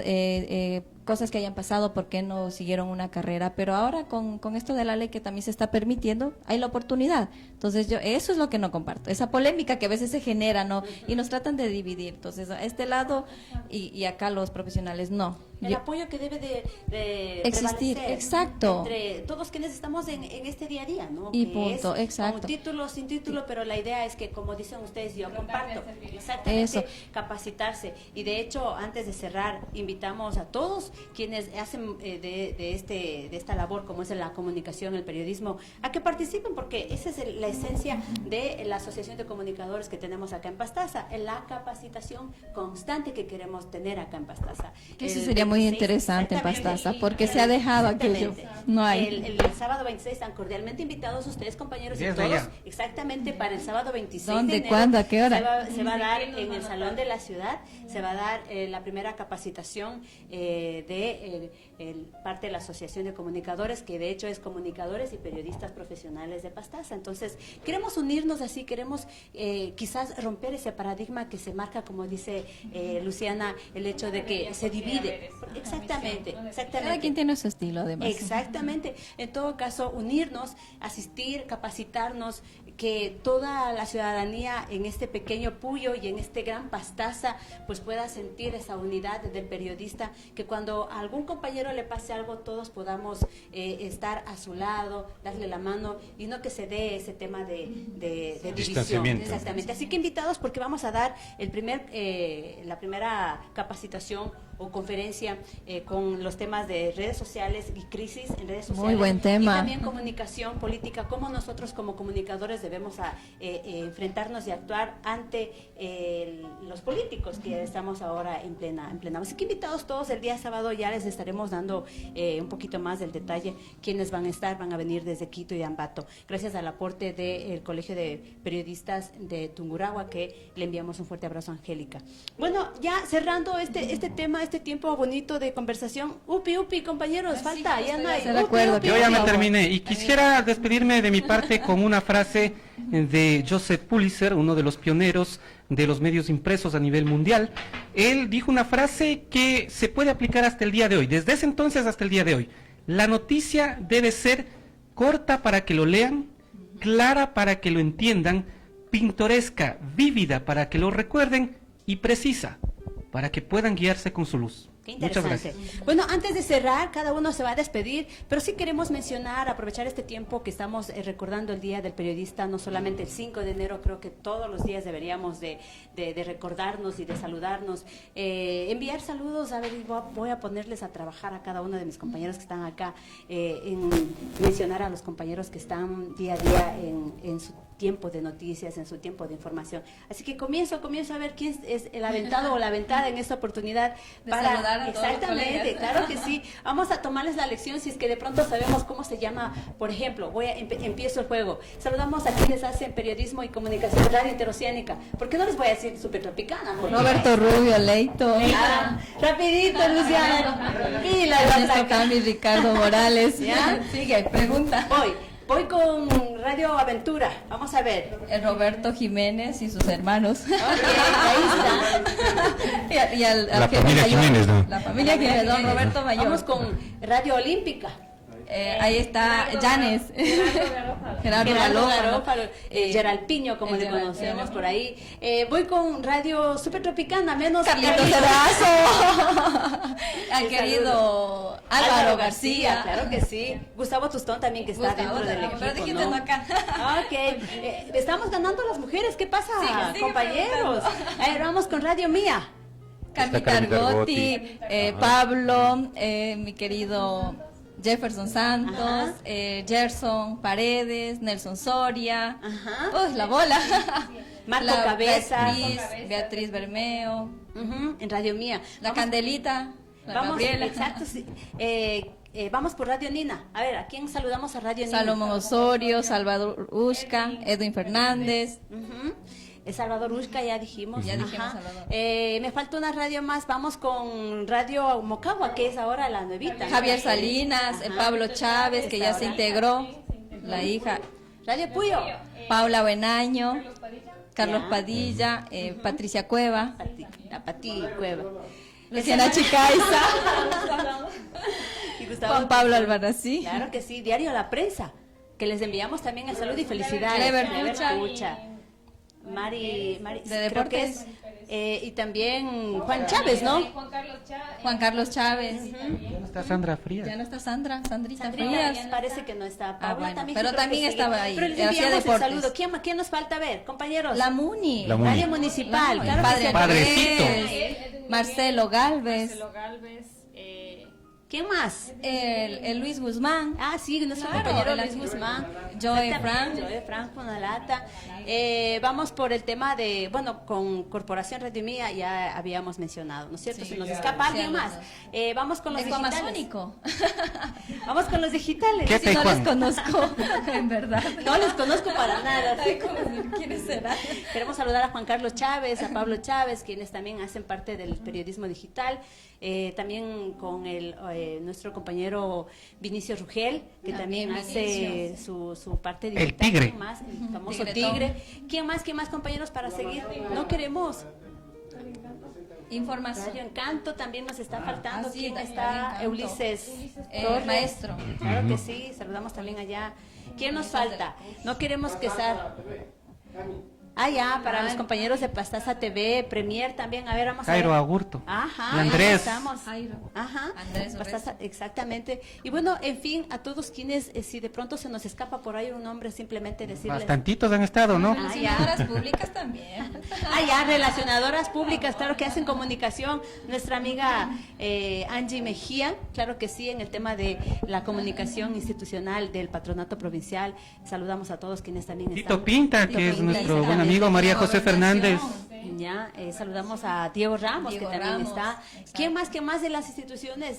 Speaker 3: cosas que hayan pasado, por qué no siguieron una carrera, pero ahora con esto de la ley que también se está permitiendo, hay la oportunidad. Entonces eso es lo que no comparto, esa polémica que a veces se genera, ¿no? Y nos tratan de dividir. Entonces, a este lado y acá los profesionales, no.
Speaker 1: El apoyo que debe de
Speaker 3: existir, exacto,
Speaker 1: entre todos quienes estamos en este día a día, ¿no?
Speaker 3: Y
Speaker 1: que
Speaker 3: punto,
Speaker 1: es
Speaker 3: exacto.
Speaker 1: Con título, sin título, pero la idea es que, como dicen ustedes, yo comparto, exactamente, eso. Capacitarse. Y de hecho, antes de cerrar, invitamos a todos quienes hacen de esta labor, como es la comunicación, el periodismo, a que participen, porque esa es la esencia de la Asociación de Comunicadores que tenemos acá en Pastaza, en la capacitación constante que queremos tener acá en Pastaza.
Speaker 3: Que eso sería muy interesante en Pastaza, porque se ha dejado aquello. No hay.
Speaker 1: El sábado 26 están cordialmente invitados ustedes, compañeros, y todos, exactamente para el sábado 26
Speaker 3: ¿Dónde?
Speaker 1: de enero.
Speaker 3: ¿Cuándo? ¿A qué hora?
Speaker 1: Se va a dar en el Salón de la Ciudad, se va a dar la primera capacitación de parte de la Asociación de Comunicadores, que de hecho es comunicadores y periodistas profesionales de Pastaza. Entonces, queremos unirnos así, queremos quizás romper ese paradigma que se marca, como dice Luciana, el hecho de que se divide. Exactamente.
Speaker 3: Cada quien tiene su estilo, además.
Speaker 1: Exactamente. En todo caso, unirnos, asistir, capacitarnos, que toda la ciudadanía en este pequeño Puyo y en este gran Pastaza pues pueda sentir esa unidad del periodista, que cuando a algún compañero le pase algo todos podamos estar a su lado, darle la mano y no que se dé ese tema de división. Exactamente. Así que invitados porque vamos a dar la primera capacitación o conferencia con los temas de redes sociales y crisis en redes sociales.
Speaker 3: Muy buen tema.
Speaker 1: Y también comunicación política, cómo nosotros como comunicadores debemos enfrentarnos y actuar ante los políticos que estamos ahora en plena. Así que invitados todos, el día sábado ya les estaremos dando un poquito más del detalle quiénes van a venir desde Quito y Ambato, gracias al aporte del Colegio de Periodistas de Tungurahua, que le enviamos un fuerte abrazo a Angélica. Bueno, ya cerrando este tema, este tiempo bonito de conversación, upi, compañeros, falta, ya no hay.
Speaker 4: Yo ya me terminé y quisiera despedirme de mi parte con una frase de Joseph Pulitzer, uno de los pioneros de los medios impresos a nivel mundial. Él dijo una frase que se puede aplicar hasta el día de hoy, desde ese entonces hasta el día de hoy. La noticia debe ser corta para que lo lean, clara para que lo entiendan, pintoresca, vívida para que lo recuerden y precisa para que puedan guiarse con su luz.
Speaker 1: Qué interesante.
Speaker 4: Muchas gracias.
Speaker 1: Bueno, antes de cerrar, cada uno se va a despedir, pero sí queremos mencionar, aprovechar este tiempo que estamos recordando el Día del Periodista, no solamente el 5 de enero, creo que todos los días deberíamos de recordarnos y de saludarnos, enviar saludos. A ver, voy a ponerles a trabajar a cada uno de mis compañeros que están acá, en mencionar a los compañeros que están día a día en su tiempo de noticias, en su tiempo de información. Así que comienzo a ver quién es el aventado o la aventada en esta oportunidad
Speaker 3: para saludar a todos los
Speaker 1: exactamente,
Speaker 3: colegas.
Speaker 1: claro que sí. Vamos a tomarles la lección si es que de pronto sabemos cómo se llama. Por ejemplo, empiezo el juego. Saludamos a quienes hacen periodismo y comunicación radio interoceánica. ¿Por qué no les voy a decir supertropicana?
Speaker 3: Roberto Rubio, Leito.
Speaker 1: Rapidito, Luciana. Y
Speaker 3: Ernesto Cami, Ricardo Morales.
Speaker 1: ¿Ya?
Speaker 3: Sigue, pregunta.
Speaker 1: Voy con Radio Aventura. Vamos a ver.
Speaker 3: El Roberto Jiménez y sus hermanos.
Speaker 1: Ahí está.
Speaker 3: y al
Speaker 5: La
Speaker 3: jefe
Speaker 5: familia
Speaker 3: mayor.
Speaker 5: Jiménez, ¿no?
Speaker 3: La familia Jiménez, don Roberto Mayor.
Speaker 1: Vamos con Radio Olímpica.
Speaker 3: Ahí está Janes. Gerardo
Speaker 1: Garófalo, Geralpiño, como le conocemos por ahí. Voy con Radio Supertropicana, menos
Speaker 3: Carlitos Erazo. Al querido Álvaro García.
Speaker 1: Claro que sí. Gustavo Tustón también, que está
Speaker 3: Gustavo
Speaker 1: dentro del
Speaker 3: también,
Speaker 1: equipo,
Speaker 3: pero dijiste
Speaker 1: ¿no?
Speaker 3: no acá.
Speaker 1: Ok. Estamos ganando las mujeres. ¿Qué pasa,
Speaker 3: Sigue
Speaker 1: compañeros? A ver, vamos con Radio Mía.
Speaker 3: Carmita Argotti, Pablo, mi querido Jefferson Santos, Gerson Paredes, Nelson Soria, la bola,
Speaker 1: Marco Cabezas,
Speaker 3: Beatriz Bermeo,
Speaker 1: en Radio Mía.
Speaker 3: la Candelita, la Gabriela.
Speaker 1: Exacto, sí. Vamos por Radio Nina. A ver, ¿a quién saludamos a Radio Nina?
Speaker 3: Salomón Osorio, Salvador Ushka, Edwin Fernández.
Speaker 1: Salvador Ushka, ya dijimos.
Speaker 3: Ya dijimos Salvador.
Speaker 1: Me falta una radio más. Vamos con Radio Mocagua, que es ahora la nuevita.
Speaker 3: Javier Salinas, Pablo Chávez, que ya se integró, la hija.
Speaker 1: Radio Puyo.
Speaker 3: Paula Benaño, Carlos Padilla, Patricia Cueva,
Speaker 1: Pati Cueva.
Speaker 3: Luciana Chicaiza,
Speaker 1: Y Gustavo
Speaker 3: Juan Pablo Albarracín.
Speaker 1: Claro que sí, Diario La Prensa, que les enviamos también a salud y felicidades.
Speaker 3: Clever
Speaker 1: Pucha. Mari
Speaker 3: de
Speaker 1: creo
Speaker 3: deportes.
Speaker 1: que es, y también Juan Chávez, ¿no?
Speaker 3: Juan Carlos Chávez.
Speaker 4: Ya no está Sandra Frías.
Speaker 3: Ya no está Sandrita
Speaker 1: Frías,
Speaker 3: Frías.
Speaker 1: parece que no está. Paula
Speaker 3: bueno,
Speaker 1: también,
Speaker 3: pero
Speaker 1: yo creo
Speaker 3: también
Speaker 1: que sigue.
Speaker 3: estaba ahí,
Speaker 1: Pero les
Speaker 3: hacía
Speaker 1: enviamos el
Speaker 3: deportes.
Speaker 1: saludo. ¿Quién nos falta ver, compañeros?
Speaker 3: La Muni.
Speaker 5: La Muni.
Speaker 1: Radio Municipal,
Speaker 3: No,
Speaker 1: claro
Speaker 3: el padre
Speaker 1: que sí.
Speaker 4: Padrecito.
Speaker 3: Andrés, Marcelo Galvez,
Speaker 1: ¿Quién más?
Speaker 3: el Luis Guzmán,
Speaker 1: Ah, sí, nuestro
Speaker 3: Claro,
Speaker 1: compañero
Speaker 3: el
Speaker 1: Luis Guzmán.
Speaker 3: Joe
Speaker 1: Exactamente,
Speaker 3: Frank.
Speaker 1: Joe Frank con la lata. Vamos por el tema de, bueno, con Corporación Radio Mía ya habíamos mencionado, ¿no es cierto?
Speaker 3: Sí,
Speaker 1: Se nos
Speaker 3: claro.
Speaker 1: escapa alguien
Speaker 3: Sí,
Speaker 1: más. Vamos con los digitales.
Speaker 3: Ecoamazónico.
Speaker 1: Vamos con los digitales.
Speaker 4: ¿Qué
Speaker 3: Si no
Speaker 4: Juan?
Speaker 3: les conozco, en verdad.
Speaker 1: No les conozco para nada.
Speaker 3: Ay, ¿cómo decir? ¿Quiénes serán?
Speaker 1: Queremos saludar a Juan Carlos Chávez, a Pablo Chávez, quienes también hacen parte del periodismo digital. También con nuestro compañero Vinicio Rugel, que también hace su parte digital.
Speaker 4: El tigre.
Speaker 1: ¿Quién más? El famoso
Speaker 3: Tigretón.
Speaker 1: tigre. ¿Quién más, compañeros, para seguir? No queremos.
Speaker 6: Información.
Speaker 1: Radio Encanto también nos está faltando.
Speaker 6: sí,
Speaker 1: ¿Quién
Speaker 6: también
Speaker 1: está?
Speaker 6: Radio Encanto.
Speaker 1: Ulises
Speaker 6: El maestro.
Speaker 1: Claro que sí, saludamos también allá. ¿Quién nos falta? No queremos que sea... ya, para los compañeros de Pastaza TV, Premier también, a ver, vamos a ver.
Speaker 4: Jairo Agurto.
Speaker 1: Ajá,
Speaker 4: Y Andrés.
Speaker 1: ahí estamos.
Speaker 6: Jairo.
Speaker 1: Ajá,
Speaker 6: Andrés
Speaker 1: Pastaza, exactamente. Y bueno, en fin, a todos quienes, si de pronto se nos escapa por ahí un nombre, simplemente decirles...
Speaker 4: Bastantitos han estado, ¿no?
Speaker 6: Relacionadoras públicas también.
Speaker 1: Ya, relacionadoras públicas, claro que hacen comunicación. Nuestra amiga Angie Mejía, claro que sí, en el tema de la comunicación institucional del patronato provincial. Saludamos a todos quienes también están.
Speaker 4: Tito Pinta,
Speaker 1: Tito
Speaker 4: que es
Speaker 1: Pinta,
Speaker 4: nuestro buen
Speaker 1: exactamente.
Speaker 4: amigo, María José Fernández.
Speaker 1: Ya, saludamos a Diego Ramos,
Speaker 6: Diego
Speaker 1: que también
Speaker 6: Ramos,
Speaker 1: está.
Speaker 6: exacto.
Speaker 1: ¿Quién más de las instituciones?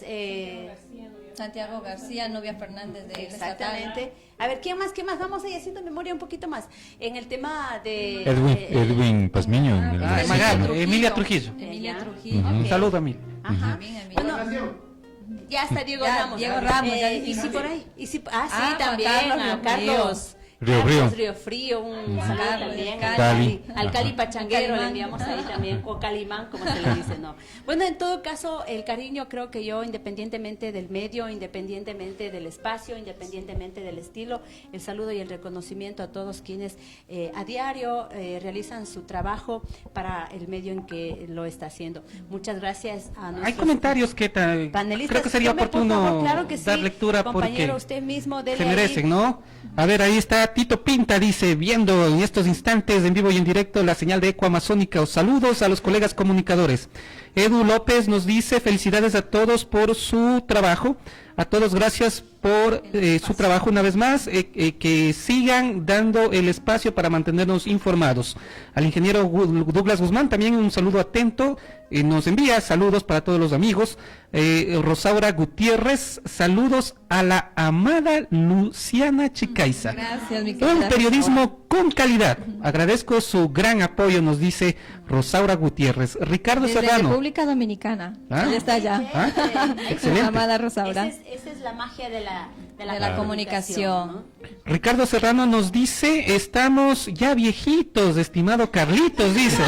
Speaker 6: Santiago García, Novia Fernández de
Speaker 1: Exactamente. A ver, ¿quién más? Vamos ahí haciendo memoria un poquito más. En el tema de...
Speaker 5: Edwin Pazmiño. en el-
Speaker 4: Magal, Emilia Trujillo.
Speaker 6: Emilia
Speaker 1: Ya.
Speaker 6: Trujillo.
Speaker 4: Un saludo a mí.
Speaker 1: Ajá.
Speaker 6: También Emilia.
Speaker 1: Bueno, ya está Diego
Speaker 6: Ya,
Speaker 1: Ramos.
Speaker 6: Diego Ramos, ya
Speaker 1: y
Speaker 6: dijimos.
Speaker 1: si por ahí. Y si, sí,
Speaker 6: Juan
Speaker 1: también.
Speaker 6: Carlos
Speaker 1: A
Speaker 6: Río
Speaker 1: Carlos.
Speaker 5: Río
Speaker 1: Carlos
Speaker 5: Frío.
Speaker 1: Río Frío, un saludo
Speaker 6: Carlos,
Speaker 1: también.
Speaker 5: Cali.
Speaker 1: Al Cali
Speaker 5: Ajá.
Speaker 1: Pachanguero le
Speaker 6: Calimán.
Speaker 1: enviamos ahí también, o Calimán, como se le dice, ¿no? Bueno, en todo caso, el cariño creo que yo, independientemente del medio, independientemente del espacio, independientemente del estilo, el saludo y el reconocimiento a todos quienes a diario realizan su trabajo para el medio en que lo está haciendo. Muchas gracias a nuestros
Speaker 4: Hay comentarios que
Speaker 1: panelistas.
Speaker 4: creo que sería
Speaker 1: Tome, por
Speaker 4: oportuno
Speaker 1: favor, claro que
Speaker 4: dar
Speaker 1: sí.
Speaker 4: lectura
Speaker 1: Compañero,
Speaker 4: porque
Speaker 1: usted mismo, dele
Speaker 4: se
Speaker 1: ahí.
Speaker 4: merecen, ¿no? A ver, ahí está Tito Pinta, dice, viendo en estos instantes en vivo y en directo la señal de Eco Amazónica. Saludos a los colegas comunicadores. Edu López nos dice, felicidades a todos por su trabajo. A todos gracias por su trabajo una vez más, que sigan dando el espacio para mantenernos informados. Al ingeniero Douglas Guzmán también un saludo atento, nos envía saludos para todos los amigos. Rosaura Gutiérrez, saludos a la amada Luciana Chicaiza.
Speaker 6: Gracias, mi
Speaker 4: Un
Speaker 6: querida
Speaker 4: periodismo con calidad. Agradezco su gran apoyo, nos dice Rosaura Gutiérrez. Ricardo
Speaker 3: Desde
Speaker 4: Serrano.
Speaker 3: República Dominicana.
Speaker 4: Ah.
Speaker 3: Ya está ya.
Speaker 4: Ah, excelente.
Speaker 3: Amada Rosaura.
Speaker 1: Esa es la magia de la
Speaker 6: comunicación.
Speaker 1: ¿no?
Speaker 4: Ricardo Serrano nos dice, estamos ya viejitos, estimado Carlitos, dice.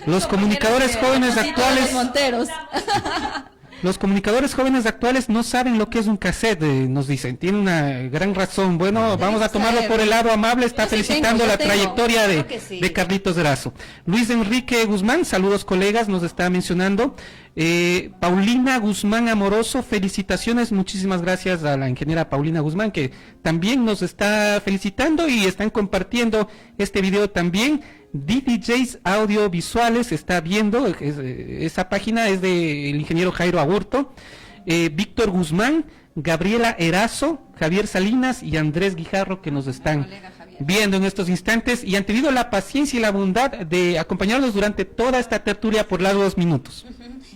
Speaker 4: Los comunicadores jóvenes actuales,
Speaker 3: Monteros.
Speaker 4: los comunicadores jóvenes actuales no saben lo que es un cassette, nos dicen. Tiene una gran razón. Bueno, vamos a tomarlo por el lado amable. Está
Speaker 3: Yo sí
Speaker 4: felicitando
Speaker 3: tengo,
Speaker 4: la
Speaker 3: yo tengo.
Speaker 4: trayectoria
Speaker 1: Creo que sí.
Speaker 4: de Carlitos Erazo. Luis Enrique Guzmán, saludos colegas, nos está mencionando. Paulina Guzmán Amoroso, felicitaciones, muchísimas gracias a la ingeniera Paulina Guzmán que también nos está felicitando y están compartiendo este video también. DJs Audiovisuales está viendo, esa página es del ingeniero Jairo Agurto. Víctor Guzmán, Gabriela Erazo, Javier Salinas y Andrés Guijarro que nos están viendo en estos instantes y han tenido la paciencia y la bondad de acompañarnos durante toda esta tertulia por largos minutos.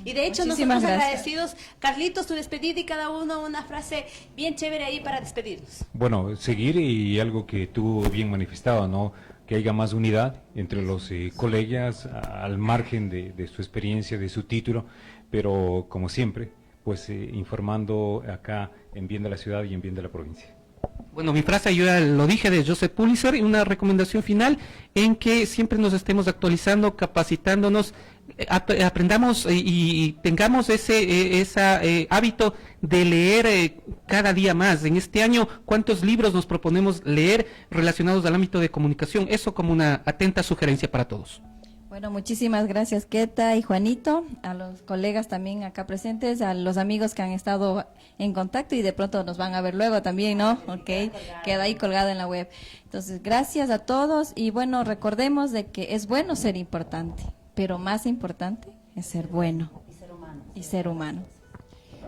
Speaker 1: Y de hecho,
Speaker 3: Muchísimas
Speaker 1: nosotros
Speaker 3: gracias.
Speaker 1: agradecidos. Carlitos, tu despedida y cada uno una frase bien chévere ahí para despedirnos.
Speaker 5: Bueno, seguir y algo que tú bien manifestado, ¿no? Que haya más unidad entre los colegas al margen de su experiencia, de su título, pero como siempre, pues informando acá en bien de la ciudad y en bien de la provincia.
Speaker 4: Bueno, mi frase yo ya lo dije de Joseph Pulitzer y una recomendación final en que siempre nos estemos actualizando, capacitándonos, aprendamos y tengamos ese hábito de leer cada día más. En este año, ¿cuántos libros nos proponemos leer relacionados al ámbito de comunicación? Eso como una atenta sugerencia para todos.
Speaker 3: Bueno, muchísimas gracias Keta y Juanito, a los colegas también acá presentes, a los amigos que han estado en contacto y de pronto nos van a ver luego también, ¿no? Ok, queda ahí colgado en la web. Entonces, gracias a todos y bueno, recordemos de que es bueno ser importante, pero más importante es ser bueno y ser humano.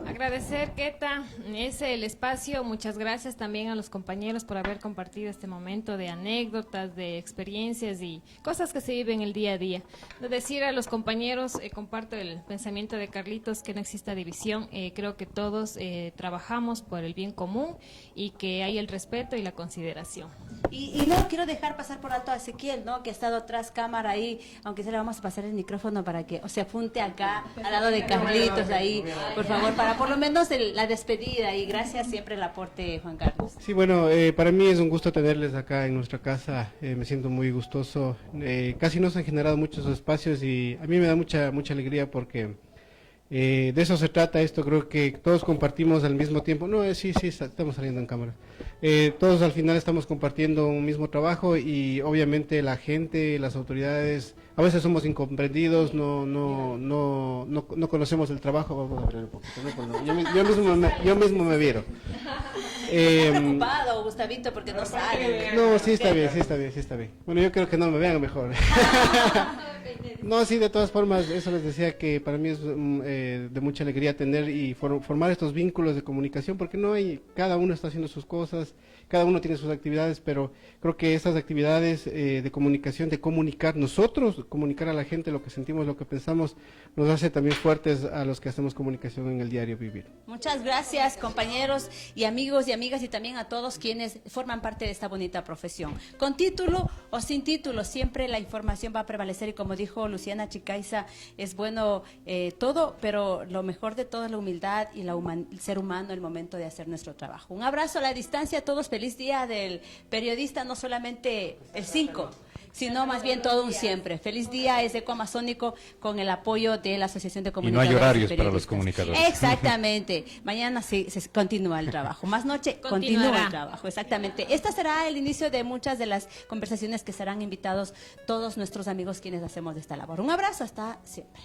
Speaker 2: Agradecer, Keta, ese el espacio. Muchas gracias también a los compañeros por haber compartido este momento de anécdotas, de experiencias y cosas que se viven el día a día. De decir a los compañeros, comparto el pensamiento de Carlitos, que no exista división. Creo que todos trabajamos por el bien común y que hay el respeto y la consideración.
Speaker 1: Y no quiero dejar pasar por alto a Ezequiel, ¿no? Que ha estado tras cámara ahí, aunque se le vamos a pasar el micrófono para que se apunte acá, al lado de Carlitos ahí, por favor, para por lo menos la despedida, y gracias siempre el aporte, Juan Carlos.
Speaker 7: Sí, bueno, para mí es un gusto tenerles acá en nuestra casa, me siento muy gustoso, casi no se han generado muchos espacios y a mí me da mucha alegría porque de eso se trata esto, creo que todos compartimos al mismo tiempo, sí, estamos saliendo en cámara, todos al final estamos compartiendo un mismo trabajo y obviamente la gente, las autoridades, a veces somos incomprendidos, no conocemos el trabajo, vamos a abrir un poquito, yo mismo me vieron.
Speaker 1: ¿Estás ocupado, Gustavito, porque no sale?
Speaker 7: No, sí está bien. Bueno, yo creo que no me vean mejor. No, sí, de todas formas, eso les decía que para mí es de mucha alegría tener y formar estos vínculos de comunicación, porque cada uno está haciendo sus cosas, cada uno tiene sus actividades, pero creo que estas actividades de comunicación, de comunicar a la gente lo que sentimos, lo que pensamos, nos hace también fuertes a los que hacemos comunicación en el diario vivir.
Speaker 1: Muchas gracias, compañeros y amigos y amigas, y también a todos quienes forman parte de esta bonita profesión. Con título o sin título, siempre la información va a prevalecer, y como dijo Luciana Chicaiza, es bueno todo, pero lo mejor de todo es la humildad y el ser humano, el momento de hacer nuestro trabajo. Un abrazo a la distancia a todos, feliz día del periodista, no solamente el 5, sino más bien todo un siempre. Feliz día, es Eco Amazónico, con el apoyo de la Asociación de Comunicadores.
Speaker 5: Y no hay horarios para los comunicadores.
Speaker 1: Exactamente. Mañana se continúa el trabajo. Más noche continúa el trabajo. Exactamente. Este será el inicio de muchas de las conversaciones que serán invitados todos nuestros amigos quienes hacemos de esta labor. Un abrazo, hasta siempre.